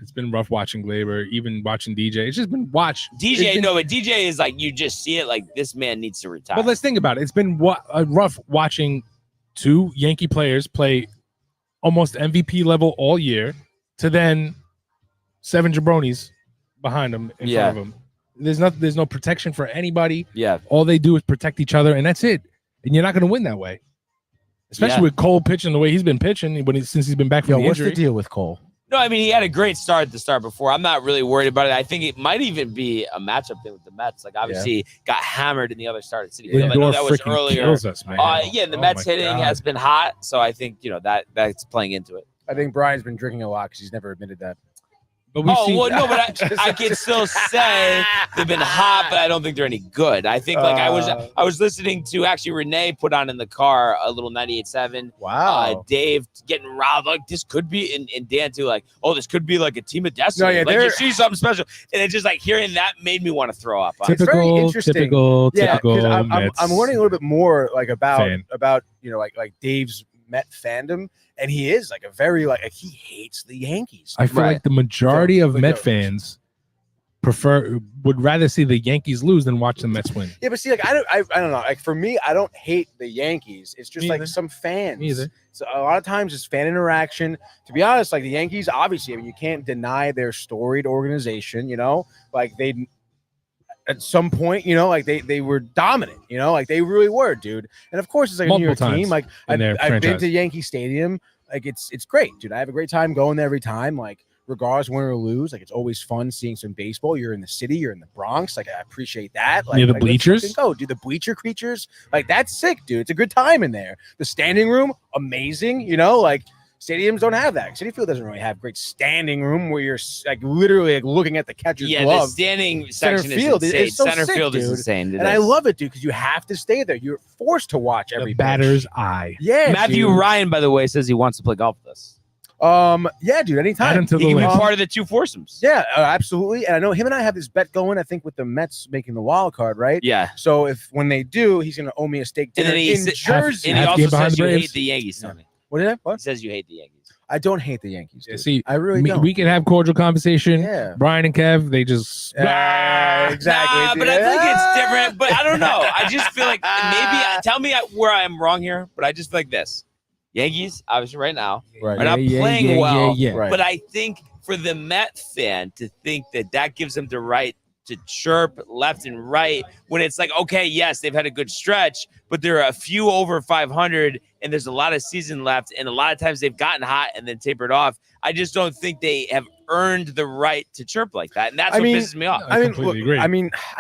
It's been rough watching Glaber, even watching DJ. It's just been watch. DJ, but DJ is like, you just see it like this man needs to retire. But let's think about it. It's been rough watching two Yankee players play almost MVP level all year to then 7 jabronis behind them in front of them. There's no protection for anybody. Yeah. All they do is protect each other, and that's it. And you're not going to win that way. Especially with Cole pitching the way he's been pitching since he's been back from the what's injury. the deal with Cole? No, I mean, he had a great start at the start before. I'm not really worried about it. I think it might even be a matchup thing with the Mets. Like, obviously, got hammered in the other start at City Field. I know that was earlier. Kills us, man. The Mets hitting has been hot, so I think that's playing into it. I think Brian's been drinking a lot because he's never admitted that. But but I can still say they've been hot, but I don't think they're any good. I think I was listening to actually Renee put on in the car a little 98.7. Wow. Dave getting riled like this could be, and Dan too, like, oh, this could be like a team of destiny. No, yeah, like you see something special, and it's just like hearing that made me want to throw up. It's very interesting. Typical. I'm learning a little bit more like about like Dave's Met fandom, and he is like a very he hates the Yankees. I feel like the majority of Met fans would rather see the Yankees lose than watch the Mets win. Yeah, but see, like I don't know. Like for me, I don't hate the Yankees. It's just like some fans. Me either. So a lot of times it's fan interaction. To be honest, like the Yankees, obviously, I mean, you can't deny their storied organization. Like they. At some point, like they were dominant, like they really were, dude. And of course, it's like a New York team. Like I've been to Yankee Stadium. Like it's great, dude. I have a great time going there every time. Like regardless, win or lose, like it's always fun seeing some baseball. You're in the city, you're in the Bronx. Like I appreciate that. Like the bleachers. Go, dude. The bleacher creatures. Like that's sick, dude. It's a good time in there. The standing room, amazing. Like. Stadiums don't have that. Citi Field doesn't really have great standing room where you're like literally like looking at the catcher's glove. The standing section field is insane. is so Center sick, field dude. is insane. And I love it, dude, because you have to stay there. You're forced to watch every batter's pitch. eye. Yeah, Matthew dude. Ryan, by the way, says he wants to play golf with us. Yeah, dude, anytime. Add him to He the can be list. part of the two foursomes. Yeah, absolutely. And I know him and I have this bet going, I think, with the Mets making the wild card, right? Yeah. So when they do, he's going to owe me a steak dinner in Jersey. And he Half also game behind says the you Braves. hate the Yankees, Tony. What did I? He What? says you hate the Yankees. I don't hate the Yankees, dude. See, I really don't. We can have cordial conversation. Yeah. Brian and Kev, they just exactly. Nah, dude. but I think it's different. But I don't know. I just feel like maybe tell me where I am wrong here. But I just feel like this: Yankees, obviously, right now are not playing well. Right. But I think for the Met fan to think that gives them the right to chirp left and right when it's like, okay, yes, they've had a good stretch, but there are a few over 500 and there's a lot of season left. And a lot of times they've gotten hot and then tapered off. I just don't think they have earned the right to chirp like that. And that's what pisses me off. I completely agree. I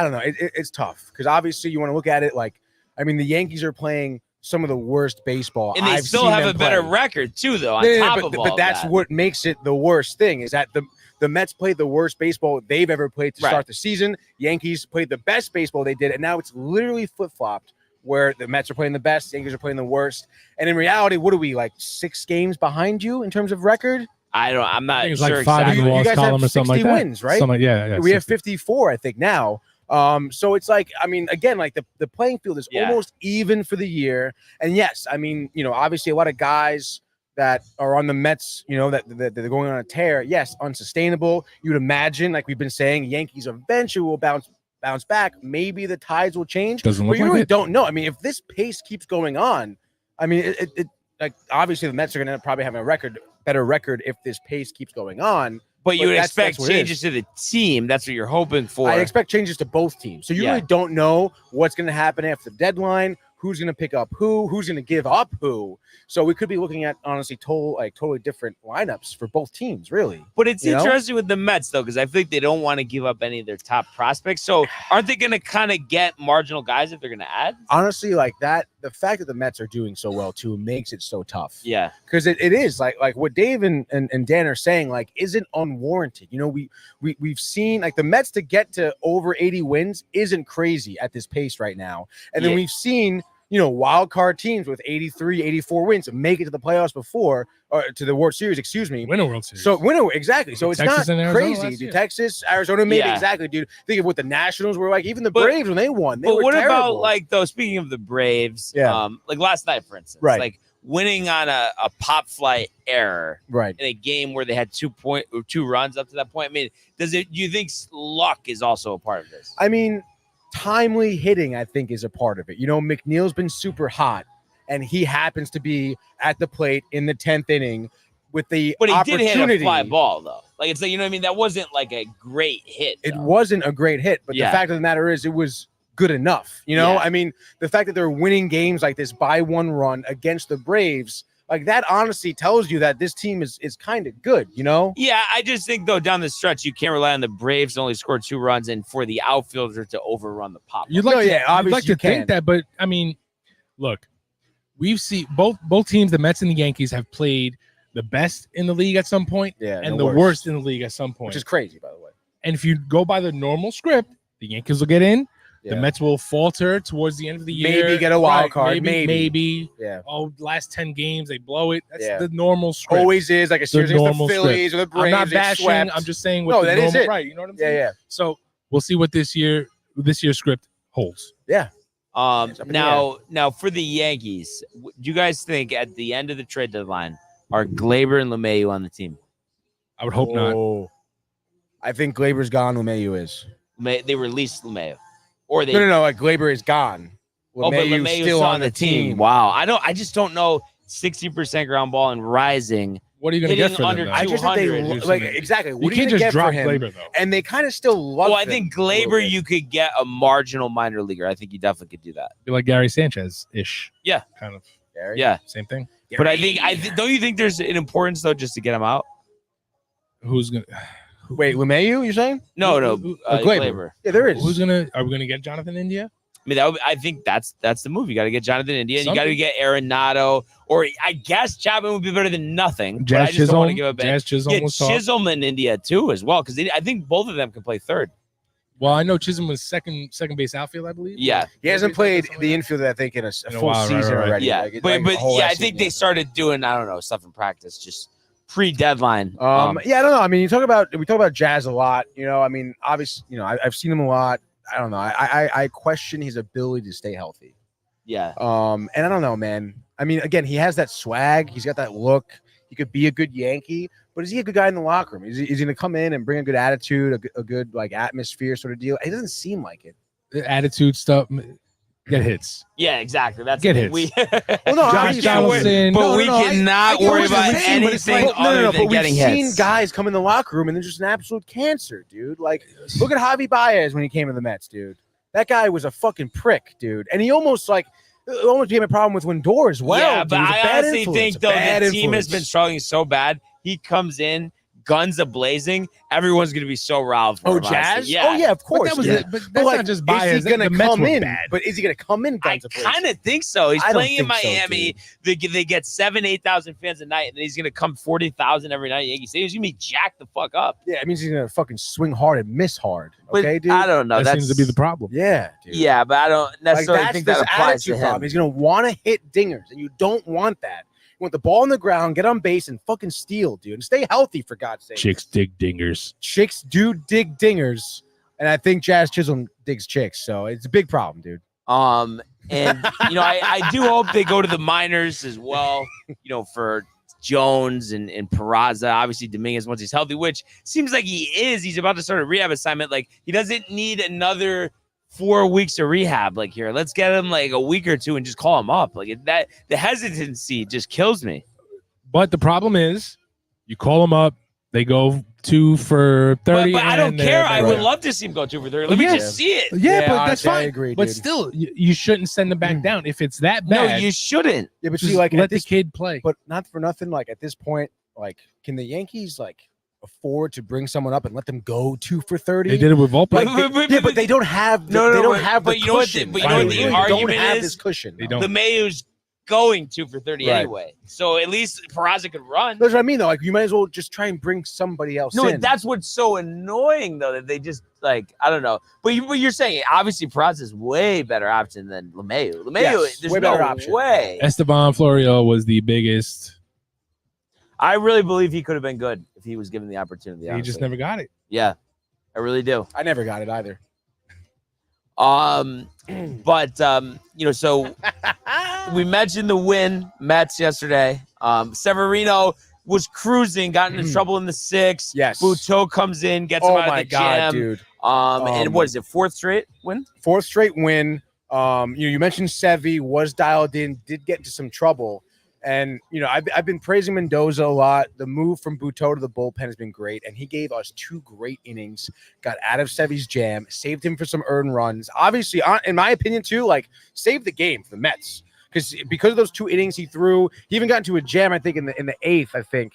don't know. It's tough because obviously you want to look at it like, the Yankees are playing some of the worst baseball. And they I've still seen have them a better play. record too, though, on Yeah, top of all but that's that. what makes it the worst thing is that the Mets played the worst baseball they've ever played to start the season. Yankees played the best baseball they did, and now it's literally flip-flopped where the Mets are playing the best, the Yankees are playing the worst. And in reality, what are we, like 6 games behind you in terms of record? I'm not it's sure like 5 in exactly. the You loss guys column have or something 60 like that. wins, right? Something, yeah. We have 60. 54, I think, now. So it's like, again, like the playing field is almost even for the year. And yes, obviously a lot of guys that are on the Mets, that they're going on a tear. Yes, unsustainable. You would imagine, like we've been saying, Yankees eventually will bounce bounce back. Maybe the tides will change. Doesn't but look you like really it. don't know. I mean, if this pace keeps going on, I mean, it like obviously the Mets are going to end up probably having a better record if this pace keeps going on. But you would that's expect what it changes is. to the team. That's what you're hoping for. I expect changes to both teams. So you really don't know what's going to happen after the deadline, who's going to pick up who's going to give up who. So we could be looking at, honestly, totally different lineups for both teams, really. But it's interesting with the Mets, though, because I think they don't want to give up any of their top prospects. So aren't they going to kind of get marginal guys if they're going to add? Honestly, like that, the fact that the Mets are doing so well, too, makes it so tough. Yeah. Because it is like what Dave and Dan are saying, like, isn't unwarranted. You know, we've seen, like, the Mets to get to over 80 wins isn't crazy at this pace right now. And then we've seen, you know, wild card teams with 83, 84 wins make it to the playoffs before, or to the World Series, excuse me. Win a World Series. So exactly. So it's Texas not and Arizona crazy. last year. Texas, Arizona, maybe exactly, dude. Think of what the Nationals were like. Even the Braves when they won, they but were what terrible. about, like, though, speaking of the Braves, like last night, for instance, like winning on a pop fly error in a game where they had 2 runs up to that point? I mean, do you think luck is also a part of this? I mean, timely hitting, I think, is a part of it. You know, McNeil's been super hot, and he happens to be at the plate in the 10th inning with the But he opportunity. did hit a fly ball, though. Like, it's like, you know what I mean? That wasn't like a great hit. It wasn't a great hit, but the fact of the matter is, it was good enough. You know, I mean, the fact that they're winning games like this by 1 run against the Braves, like that honestly tells you that this team is kind of good, you know? Yeah, I just think, though, down the stretch, you can't rely on the Braves to only score 2 runs and for the outfielder to overrun the pop. You'd like to think that, but I mean, look, we've seen both teams, the Mets and the Yankees, have played the best in the league at some point and the worst in the league at some point. Which is crazy, by the way. And if you go by the normal script, the Yankees will get in. The Mets will falter towards the end of the year. Maybe get a wild card. Maybe. Yeah. Oh, last 10 games, they blow it. That's the normal script. Always is like a series against the Phillies or the Braves. I'm not bashing. Swept. I'm just saying what that is it. Right. You know what I'm saying? Yeah. So we'll see what this year's script holds. Yeah. Now for the Yankees, do you guys think at the end of the trade deadline are Glaber and LeMahieu on the team? I would hope not. I think Glaber's gone. LeMahieu is. They released LeMahieu, or they no. Like Glaber is gone. But LeMahieu's still on the team. Wow, I just don't know. 60% ground ball and rising. What are you going to get for under them? I just think they exactly. What you can't just drop him? Glaber though. And they kind of still love. Well, I think Glaber, you could get a marginal minor leaguer. I think you definitely could do that. Be like Gary Sanchez ish. Yeah, kind of. Gary? Yeah, same thing. But I think don't you think there's an importance though just to get him out? Who's gonna? Wait, LeMahieu? You're saying? No, Glaber. Yeah, there is. Are we gonna get Jonathan India? I mean, I think that's the move. You got to get Jonathan India, and you got to get Arenado, or I guess Chapman would be better than nothing. Jazz but I just don't want to give up. Jazz Chisholm was Chisholm and India too as well, because I think both of them can play third. Well, I know Chisholm was second base outfield, I believe. Yeah, he hasn't played the infield, I think, in a full season already. Yeah, but I think they started doing stuff in practice just pre-deadline. Yeah, I don't know. I mean, we talk about Jazz a lot. You know, I mean, obviously, I've seen him a lot. I don't know. I question his ability to stay healthy. Yeah. And I don't know, man. I mean, again, he has that swag. He's got that look. He could be a good Yankee, but is he a good guy in the locker room? Is he going to come in and bring a good attitude, a good like atmosphere sort of deal? It doesn't seem like it. The attitude stuff. Get hits. Yeah, exactly. That's get hits. Well, no, Josh Donaldson. But we cannot worry about anything other than getting hits. We've seen guys come in the locker room and they're just an absolute cancer, dude. Like, look at Javi Baez when he came to the Mets, dude. That guy was a fucking prick, dude. And he almost became a problem with Lindor as well. Yeah, but dude. I honestly think, though, the team has been struggling so bad. He comes in, guns a-blazing, everyone's going to be so riled for him. Jazz? Yeah. Oh, yeah, of course. But that's not just Baez. Is he going to come in? Bad. But is he going to come in guns a-blazing? I kind of think so. He's playing in think so, Miami. They get 8,000 fans a night, and then he's going to come 40,000 every night at Yankee Stadium. He's going to be jacked the fuck up. Yeah, it means he's going to fucking swing hard and miss hard. But Okay, dude? I don't know. That seems to be the problem. Yeah, dude. Yeah, but I don't necessarily think that applies to him. Problem. He's going to want to hit dingers, and you don't want that. You want the ball on the ground, get on base, and fucking steal, dude. And stay healthy, for God's sake. Chicks dig dingers. Chicks do dig dingers. And I think Jazz Chisholm digs chicks. So it's a big problem, dude. And, I do hope they go to the minors as well, for Jones and Peraza. Obviously, Dominguez once he's healthy, which seems like he is. He's about to start a rehab assignment. Like, he doesn't need another 4 weeks of rehab. Like, here, let's get him like a week or two and just call him up. Like, that the hesitancy just kills me. But the problem is, you call them up, they go 2 for 30. But I don't care. I would love to see him go 2 for 30. Let me just see it. Yeah, but that's honestly, fine. I agree, but dude. still, you shouldn't send them back down if it's that No, bad. you shouldn't. Yeah, but just see, like let at the this, kid play. but not for nothing. Like at this point, like can the Yankees like afford to bring someone up and let them go 2 for 30? They did it with Volpe. Like, but they don't have. The, No, they don't but- have but the you know what the- cushion. but you know what the They don't argument have is? this cushion. They don't. LeMayo's going 2 for 30 Right. anyway. So at least Peraza could run. That's what I mean, though. Like you might as well just try and bring somebody else No, in. that's what's so annoying, though, that they just, like, I don't know. But you're saying, obviously, Peraza is way better option than LeMayo. LeMayo, Yes, there's way no better option. way. Esteban Florio was the biggest. I really believe he could have been good if he was given the opportunity. He just honestly. never got it. Yeah, I really do. I never got it either. But so we mentioned the win Mets yesterday. Severino was cruising, got into trouble in the 6th. Yes. Buteau comes in, gets him Oh out my of the god, jam. dude! And what is it? 4th straight win? 4th straight win. You mentioned Sevy was dialed in, did get into some trouble. And, I've been praising Mendoza a lot. The move from Buteau to the bullpen has been great. And he gave us 2 great innings, got out of Sevy's jam, saved him for some earned runs. Obviously, in my opinion, too, like, saved the game for the Mets. Because of those 2 innings he threw, he even got into a jam, I think, in the 8th, I think.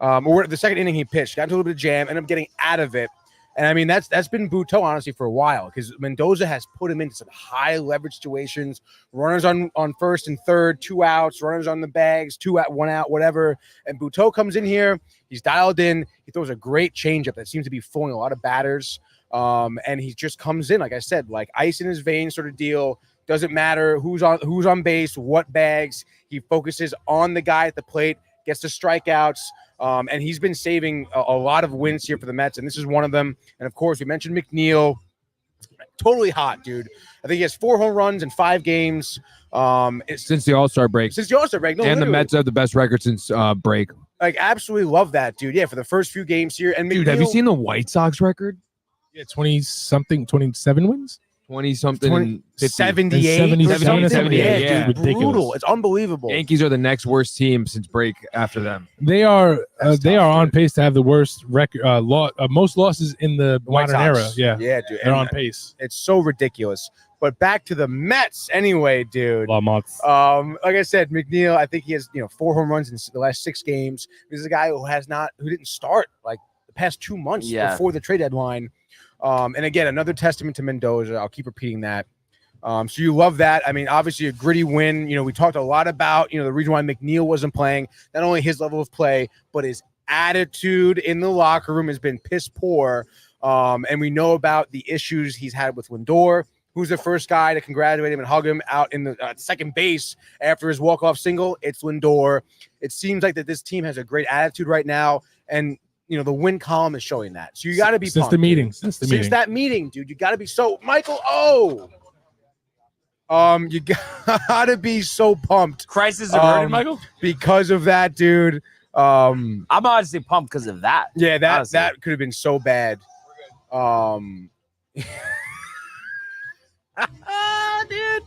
Or the 2nd inning he pitched, got into a little bit of jam, ended up getting out of it. And I mean, that's been Buteau, honestly, for a while, because Mendoza has put him into some high leverage situations, runners on 1st and 3rd, 2 outs, runners on the bags, 2 out, 1 out, whatever. And Buteau comes in here, he's dialed in, he throws a great changeup that seems to be fooling a lot of batters. And he just comes in, like I said, like ice in his veins sort of deal. Doesn't matter who's on base, what bags. He focuses on the guy at the plate, gets the strikeouts. And he's been saving a lot of wins here for the Mets, and this is one of them. And, of course, we mentioned McNeil. Totally hot, dude. I think he has 4 home runs in 5 games. Since the All-Star break. Since the All-Star break. No, And the literally. Mets have the best record since break. Like, absolutely love that, dude. Yeah, for the first few games here. And Dude, have you seen the White Sox record? Yeah, 20-something, 27 wins. 20-something and 50. 78? 77, Yeah, yeah, dude, ridiculous. brutal. It's unbelievable. Yankees are the next worst team since break after them. They are That's they tough, are on dude. pace to have the worst record, most losses in the White modern era. Sox. Yeah, Yeah, dude. they're And on pace. it's so ridiculous. But back to the Mets anyway, dude. Lamont's. Like I said, McNeil, I think he has 4 home runs in the last 6 games. This is a guy who didn't start like the past 2 months before the trade deadline. And again, another testament to Mendoza. I'll keep repeating that. So you love that. I mean, obviously a gritty win. We talked a lot about the reason why McNeil wasn't playing. Not only his level of play, but his attitude in the locker room has been piss poor. And we know about the issues he's had with Lindor, who's the first guy to congratulate him and hug him out in the second base after his walk-off single. It's Lindor. It seems like that this team has a great attitude right now, and the win column is showing that. So you got to be Since pumped, the meeting. dude. Since the Since meeting. that meeting, dude, you got to be so Michael. You got to be so pumped Crisis averted, Michael? because of that, dude. I'm honestly pumped because of that. Yeah, Honestly. that could have been so bad. Dude.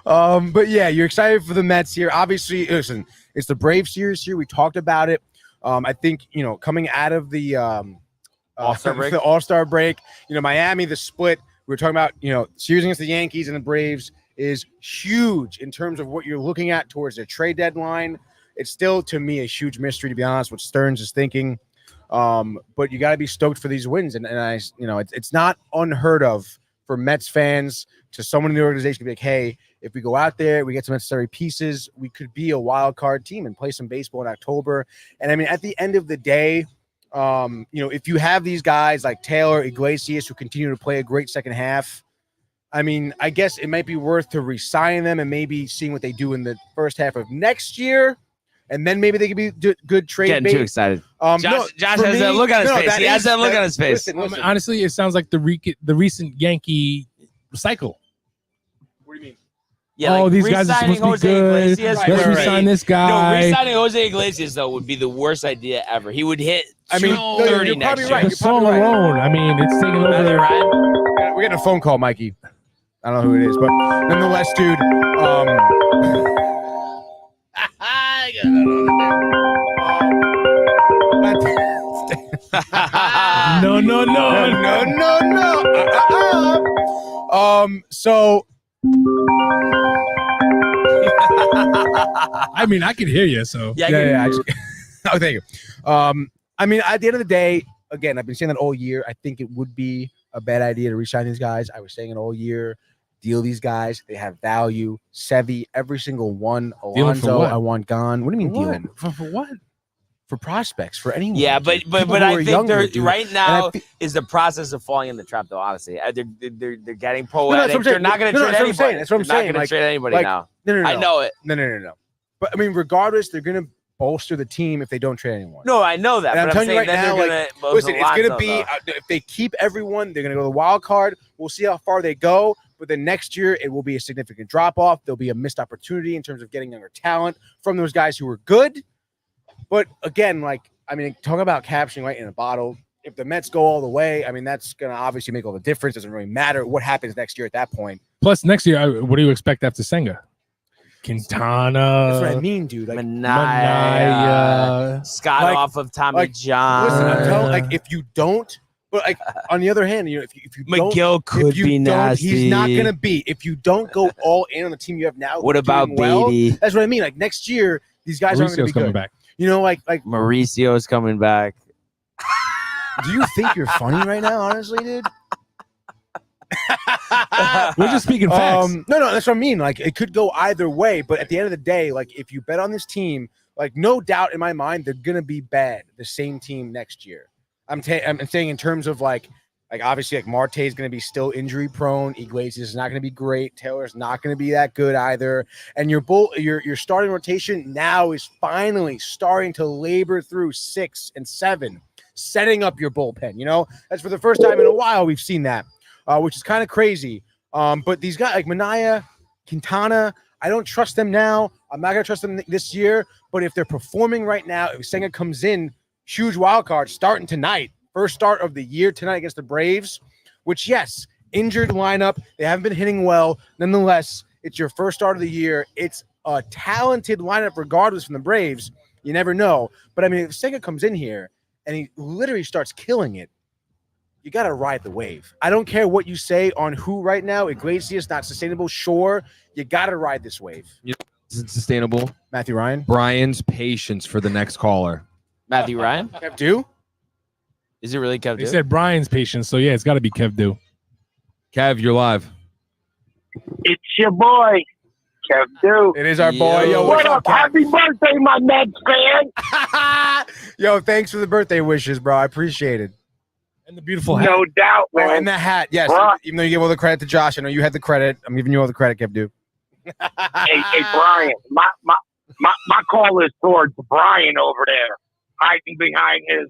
But yeah, you're excited for the Mets here. Obviously, listen, it's the Brave series here. We talked about it. I think coming out of the All-Star break? the All-Star break, Miami, the split. We were talking about series against the Yankees and the Braves is huge in terms of what you're looking at towards the trade deadline. It's still, to me, a huge mystery, to be honest, what Stearns is thinking. But you got to be stoked for these wins. And it's not unheard of for Mets fans to someone in the organization to be like, hey, if we go out there, we get some necessary pieces, we could be a wild card team and play some baseball in October. And I mean, at the end of the day, if you have these guys like Taylor, Iglesias, who continue to play a great second half, I mean, I guess it might be worth to re-sign them and maybe seeing what they do in the first half of next year. And then maybe they could be good trade Getting bait. too excited. Josh Josh has that look on his face. He has that look on his face. Listen. Honestly, it sounds like the recent Yankee cycle. What do you mean? Yeah, oh, these guys are re-signing supposed to be Jose good. Iglesias Let's would be- re-sign this No, guy. re-signing Jose Iglesias though would be the worst idea ever. He would hit. I mean, no, 230 you're next probably year. right. the You're probably song right. alone, I mean, it's taking Matthew over. Ryan? We're getting a phone call, Mikey. I don't know who it is, but nonetheless, dude. No, no, no. So I mean, I can hear you, so. yeah. Oh, thank you. I mean, at the end of the day, again, I've been saying that all year. I think it would be a bad idea to re-sign these guys. I was saying it all year. Deal these guys. They have value. Sevy, every single one. Dealing for Alonso, what? I want gone. What do you mean For what? dealing? For what? For prospects, for anyone. Yeah, dude. but People who I are think younger, they're dude. right And I now fe- is the process of falling in the trap though. Honestly, they're getting No, poetic. that's what I'm They're saying. not going to No, trade that's what I'm anybody. saying. That's what I'm They're not saying. going Like- to trade anybody like- now. No. I know it. No. But I mean, regardless, they're gonna bolster the team if they don't trade anyone. No, I know that. And I'm but telling you saying right then now, they're like, gonna listen, it's going to Alonso, be though. if they keep everyone, they're going to go to the wild card. We'll see how far they go. But then next year, it will be a significant drop off. There'll be a missed opportunity in terms of getting younger talent from those guys who were good. But again, like, I mean, talking about capturing right in a bottle. If the Mets go all the way, I mean, that's going to obviously make all the difference. Doesn't really matter what happens next year at that point. Plus, next year, what do you expect after Senga? Quintana. That's what I mean, dude. Like, Manaya, Scott Like- off of Tommy like, John. listen, I'm telling, like, if you don't, but like on the other hand, you know, if you don't, McGill could if you be don't, nasty. he's not gonna be. If you don't go all in on the team you have now, What who's about doing well, Beatty? that's what I mean. Like next year, these guys aren't gonna Mauricio's be coming good. back. You know, like, Mauricio's coming back. do you think you're funny right now? Honestly, dude. We're just speaking facts. No, that's what I mean. Like, it could go either way, but at the end of the day, like, if you bet on this team, like, no doubt in my mind, they're gonna be bad. The same team next year. I'm saying in terms of like obviously like Marte is going to be still injury prone. Iglesias is not going to be great. Taylor's not going to be that good either. And your starting rotation now is finally starting to labor through 6 and 7, setting up your bullpen. You know, that's for the first time in a while we've seen that, which is kind of crazy. But these guys like Manaya, Quintana, I don't trust them now. I'm not going to trust them this year. But if they're performing right now, if Senga comes in, huge wild card starting tonight. First start of the year tonight against the Braves, which, yes, injured lineup. They haven't been hitting well. Nonetheless, it's your first start of the year. It's a talented lineup regardless from the Braves. You never know. But, I mean, if Senga comes in here and he literally starts killing it, you got to ride the wave. I don't care what you say on who right now. Iglesias, not sustainable. Sure, you got to ride this wave. Is it sustainable? Matthew Ryan? Brian's patience for the next caller. Matthew Ryan? Kev Dew? Is it really Kev? They said Brian's patience, so yeah, it's got to be Kev Do. Kev, you're live. It's your boy, Kev Dew. It is our boy. Yo, Yo. what's What up? Kev? Happy birthday, my Mets fan. Yo, thanks for the birthday wishes, bro. I appreciate it. And the beautiful hat. No doubt, Oh, man. and the hat, yes. Right. Even though you give all the credit to Josh, I know you had the credit. I'm giving you all the credit, Kev Dew. Hey, Brian, my call is towards Brian over there, hiding behind his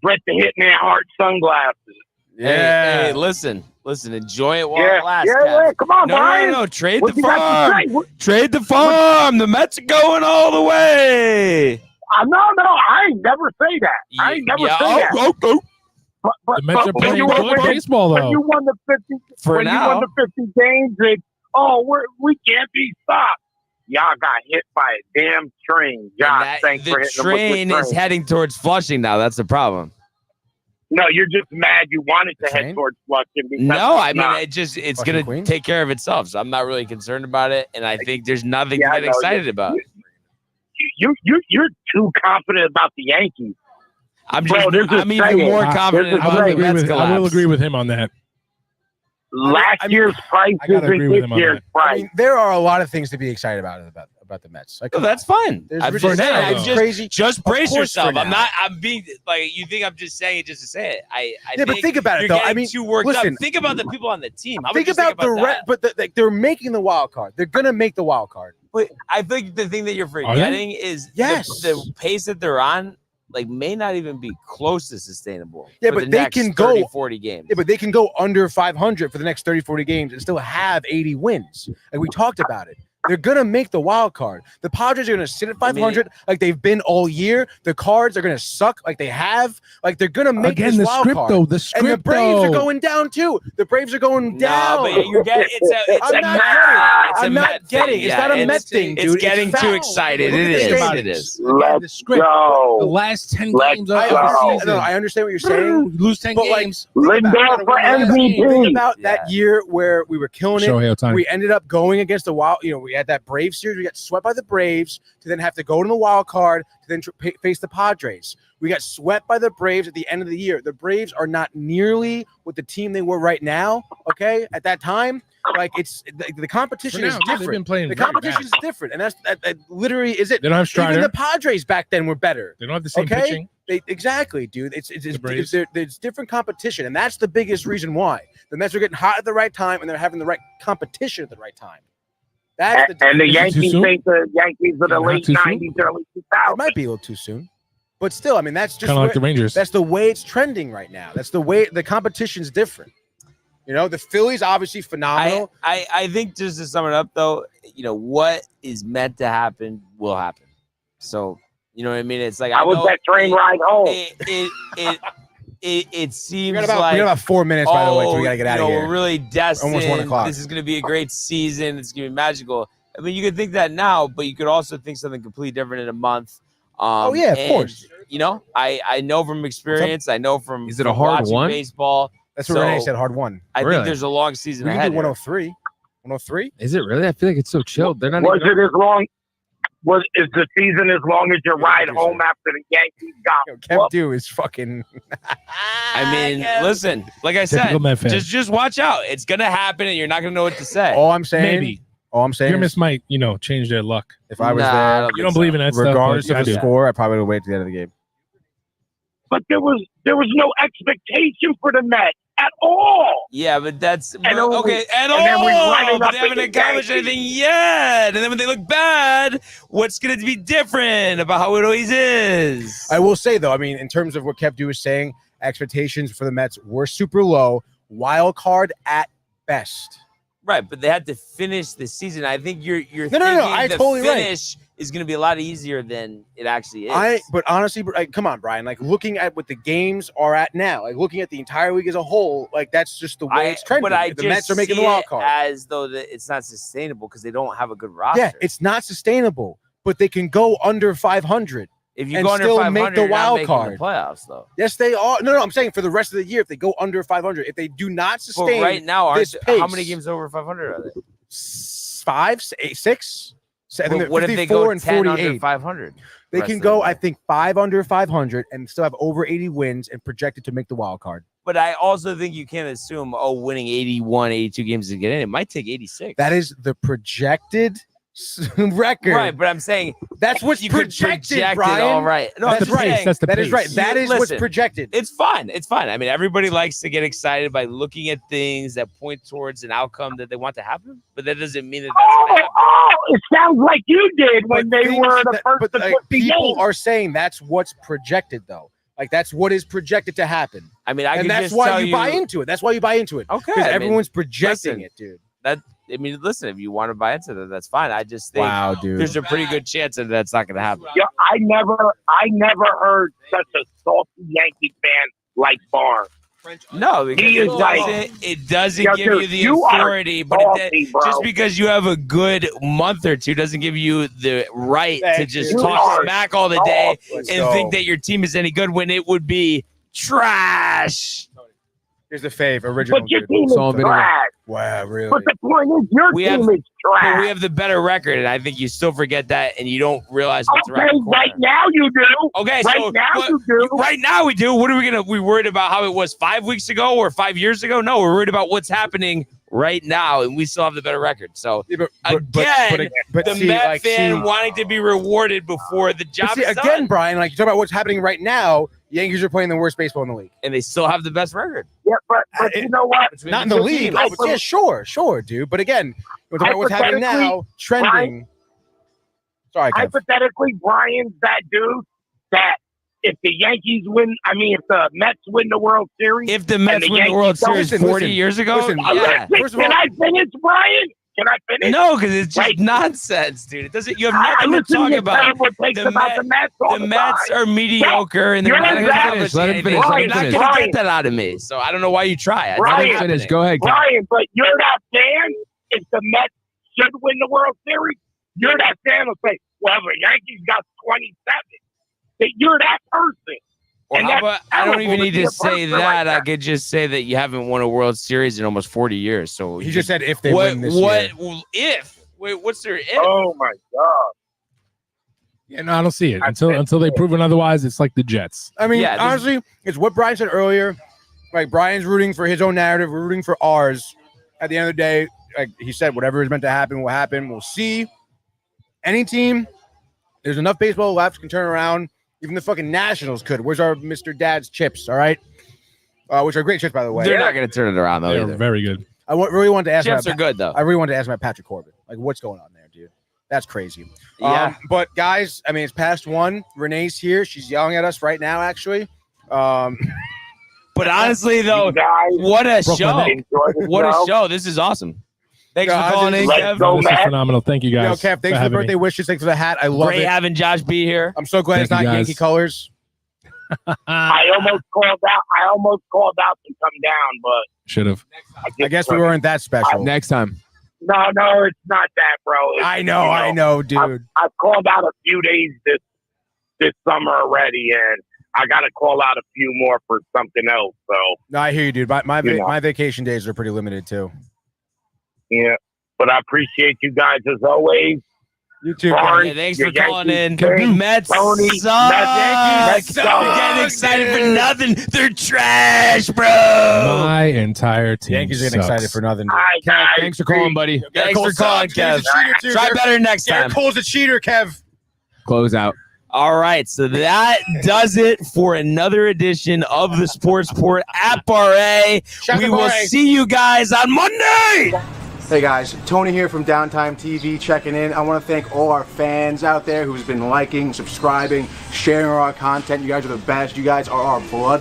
Brett the Hitman Hart sunglasses. Hey, listen. Enjoy it while Yeah, it lasts. yeah, Kev. yeah. Come on, No, Brian. no. Trade What the you got to farm. say? What- Trade the farm. The Mets are going all the way. No, I ain't never say that. I ain't never say that. Oh. But, The Mets are when playing you- good when- baseball, When though. you won the 50, For when now. you won the 50 games, we can't be stopped. Y'all got hit by a damn train. Josh, thanks for The hitting them with train the is train. heading towards Flushing now. That's the problem. No, you're just mad you wanted to Train? head towards Flushing. because No, I it's mean not. it's Flushing gonna Queens? take care of itself. So I'm not really concerned about it, and I think there's nothing Yeah, to I get know. excited about. You're too confident about the Yankees. I'm Bro, just they're just I'm even saying. more They're confident just about saying. the Mets I will collapse. agree with him on that. Last I mean, year's price I gotta agree isn't with this him on year's that. I price. mean, there are a lot of things to be excited about the Mets. Like, No, that's fine. There's I'm Rich just saying, now, I'm though. crazy. just brace course yourself. for I'm now. not. I'm being like you think I'm just saying it just to say it. I Yeah, but think about it, you're though. getting I mean, too worked listen. up. Think about the people on the team. How think about you about the that? but they're making the wild card. They're gonna make the wild card. But I think the thing that you're they? forgetting is Yes. the pace that they're on. like may not even be close to sustainable. Yeah, for but the they next can 30, go 40 games. Yeah, but they can go under 500 for the next 30, 40 games and still have 80 wins. Like we talked about it. They're going to make the wild card. The Padres are going to sit at 500 like they've been all year. The Cards are going to suck like they have. Like they're going to make Again, this the wild script, card. though. The script, And the Braves are though. going down too. The Braves are going down. But you're getting I'm not getting. It's not a Met thing, dude. It's getting too foul. excited. Look It at the is. standings. It is. Again, the script. The last 10 games of the season. I understand what you're saying. Lose 10 But, like, games. Lindell for Think MVP. about that year where we were killing it. Shohei Ohtani. We ended up going against the wild. We had that Braves series. We got swept by the Braves to then have to go to the wild card to then face the Padres. We got swept by the Braves at the end of the year. The Braves are not nearly what the team they were right now. Okay, at that time, like it's the competition is different. They've been playing the very competition is bad. different, and that literally is it. They don't have Strider. Even the Padres back then were better. They don't have the same Okay? pitching. Exactly, dude. It's Braves. there's different competition, and that's the biggest reason why the Mets are getting hot at the right time, and they're having the right competition at the right time. That's And the Is it too Yankees soon? think the Yankees of the Not late too soon? 90s, early It 2000s. might be a little too soon, but still, I mean, that's just Kind of like the Rangers. that's the way it's trending right now. That's the way the competition's different. The Phillies obviously phenomenal. I think just to sum it up though, what is meant to happen will happen. So you know what I mean? It's like I was know that train ride home. It seems we got like about 4 minutes, by the way, so we gotta get out of here. We're really destined. Almost 1 o'clock. This is going to be a great season. It's going to be magical. I mean, you could think that now, but you could also think something completely different in a month. Oh yeah, of course. I know from experience. I know from Is it a hard watching one? baseball. That's what So, Renee said. Hard one. I Really? think there's a long season We can ahead. do here. 103. 103. Is it really? I feel like it's so chilled. They're not Was even. it as long? Is the season as long as your ride home after the Yankees got Kev Do is fucking. I mean, listen, like I said, Typical Met fan. just watch out. It's gonna happen, and you're not gonna know what to say. All I'm saying. Maybe. All I'm saying. Grimace might, change their luck. If I was Nah, I there, don't You think don't so. believe in that regardless stuff. of the score, I probably would wait to the end of the game. But there was no expectation for the Mets at all. Yeah, but that's then okay. At and then we all, run it but up they haven't against accomplished Yankees. anything yet. And then when they look bad, what's going to be different about how it always is? I will say though, I mean, in terms of what Kev Do was saying, expectations for the Mets were super low. Wild card at best. Right, but they had to finish the season. I think you're No, thinking I the totally right. finish is going to be a lot easier than it actually is. But honestly, come on, Brian. Like looking at what the games are at now, like looking at the entire league as a whole, like that's just the way it's trending. But The Mets are making the wild card. as though that it's not sustainable because they don't have a good roster. Yeah, it's not sustainable, but they can go under 500. if you and go under still 500, make the you're not wild making card. the playoffs though. Yes, they are. No, I'm saying for the rest of the year, if they go under 500, if they do not But sustain right now, this how pace- many games over 500 are they? 5, 8, 6, 7, But what if they 54 go and 10 under 48? 500? They rest can of go, the I way? think, 5 under 500 and still have over 80 wins and projected to make the wild card. But I also think you can't assume, winning 81, 82 games to get in. It might take 86. That is the projected record. right, but I'm saying That's what's you could projected, project Brian. it all right. No, That's I'm just right. saying, That's the That is pace. right. That is what's Listen, projected. it's fine. It's fine. I mean, everybody likes to get excited by looking at things that point towards an outcome that they want to happen, but that doesn't mean that that's going to happen. It sounds like you did when But they things were the that- first but, to like, put the people game. are saying that's what's projected, though. Like that's what is projected to happen, I mean, I and could that's just why tell you buy into it. That's why you buy into it. Okay, Because I mean, everyone's projecting listen, it, dude. listen, if you want to buy into that, that's fine. I just think dude. there's a pretty good chance that that's not going to happen. Yeah, I never heard such a salty Yankee fan like Barnes. No, because He is like- it doesn't Yeah, give dude, you the you are authority, but salty, bro. just because you have a good month or two doesn't give you the right to Thank just you. talk You are smack all the day Let's and go. think that your team is any good when it would be trash. Here's the fave original. But your dude. team is Saw a video. trash. Wow, really? But the point is, your We team have- is But trash. we have the better record, and I think you still forget that, and you don't realize what's Okay, around the corner. right now you do. Okay, Right so now what- you do. right now we do. What are we worried about how it was 5 weeks ago or 5 years ago? No, we're worried about what's happening right now, and we still have the better record. So Yeah, again, but the see, Met like, fan see- wanting to be rewarded before the job But see, is again, done, Brian, like you talk about what's happening right now. Yankees are playing the worst baseball in the league. and they still have the best record. Yeah, but you know what? Between Not in the the two league. teams. Oh, but yeah, sure, dude. But again, we're talking about what's happening now, trending. Sorry, Kev. Hypothetically, Brian's that dude that if the Yankees win, if the Mets win the World Series. If the Mets win the World Series 40 years ago, yeah. Can I finish, Brian? Can I finish? No, because it's just nonsense, dude. It doesn't. You have nothing to talk about. The Mets are mediocre, and they're not going to accomplish anything. You're not going to get that out of me. So I don't know why you try. Let him finish. Go ahead, Brian. But you're that fan. If the Mets should win the World Series, you're that fan who'll say, "Well, the Yankees got 27." That you're that person. Well, I don't even need to say that. I could just say that you haven't won a World Series in almost 40 years. So he just said if they win this year. If? Wait, what's their if? Oh my God. Yeah, no, I don't see it until they prove otherwise. It's like the Jets. I mean, honestly, it's what Brian said earlier. Like Brian's rooting for his own narrative. We're rooting for ours. At the end of the day, like he said, whatever is meant to happen will happen. We'll see. Any team, there's enough baseball left can turn around. Even the fucking Nationals could. Where's our Mr. Dad's chips? All right, which are great chips, by the way. They're not going to turn it around though. They're very good. I really wanted to ask. Chips are good though. I really wanted to ask about Patrick Corbin. Like, what's going on there, dude? That's crazy. Yeah. But guys, I mean, it's past 1. Renee's here. She's yelling at us right now, actually. But honestly, though, what a show! What a show! This is awesome. Thanks for calling in, Kev. This is phenomenal. Thank you, guys. Yo, Kev, thanks for the birthday wishes. Thanks for the hat. I love it. Great having Josh be here. I'm so glad it's not Yankee colors. I almost called out to come down, but should have. I guess we weren't that special. Next time. No, it's not that, bro. I know, dude. I've called out a few days this summer already, and I got to call out a few more for something else. So no, I hear you, dude. My vacation days are pretty limited too. Yeah, but I appreciate you guys as always. You too. Yeah, thanks for calling in. Mets suck. Yankees You're getting excited for nothing. They're trash, bro. My entire team. Yankees getting excited for nothing. Kev, thanks for calling, buddy. Thanks for calling, Kev. Try better next time. Cole's a cheater, Kev. Close out. All right, so that does it for another edition of the Sports Port at Bar A. We will see you guys on Monday. Hey guys, Tony here from Downtime TV checking in. I want to thank all our fans out there who's been liking, subscribing, sharing our content. You guys are the best. You guys are our bloodline.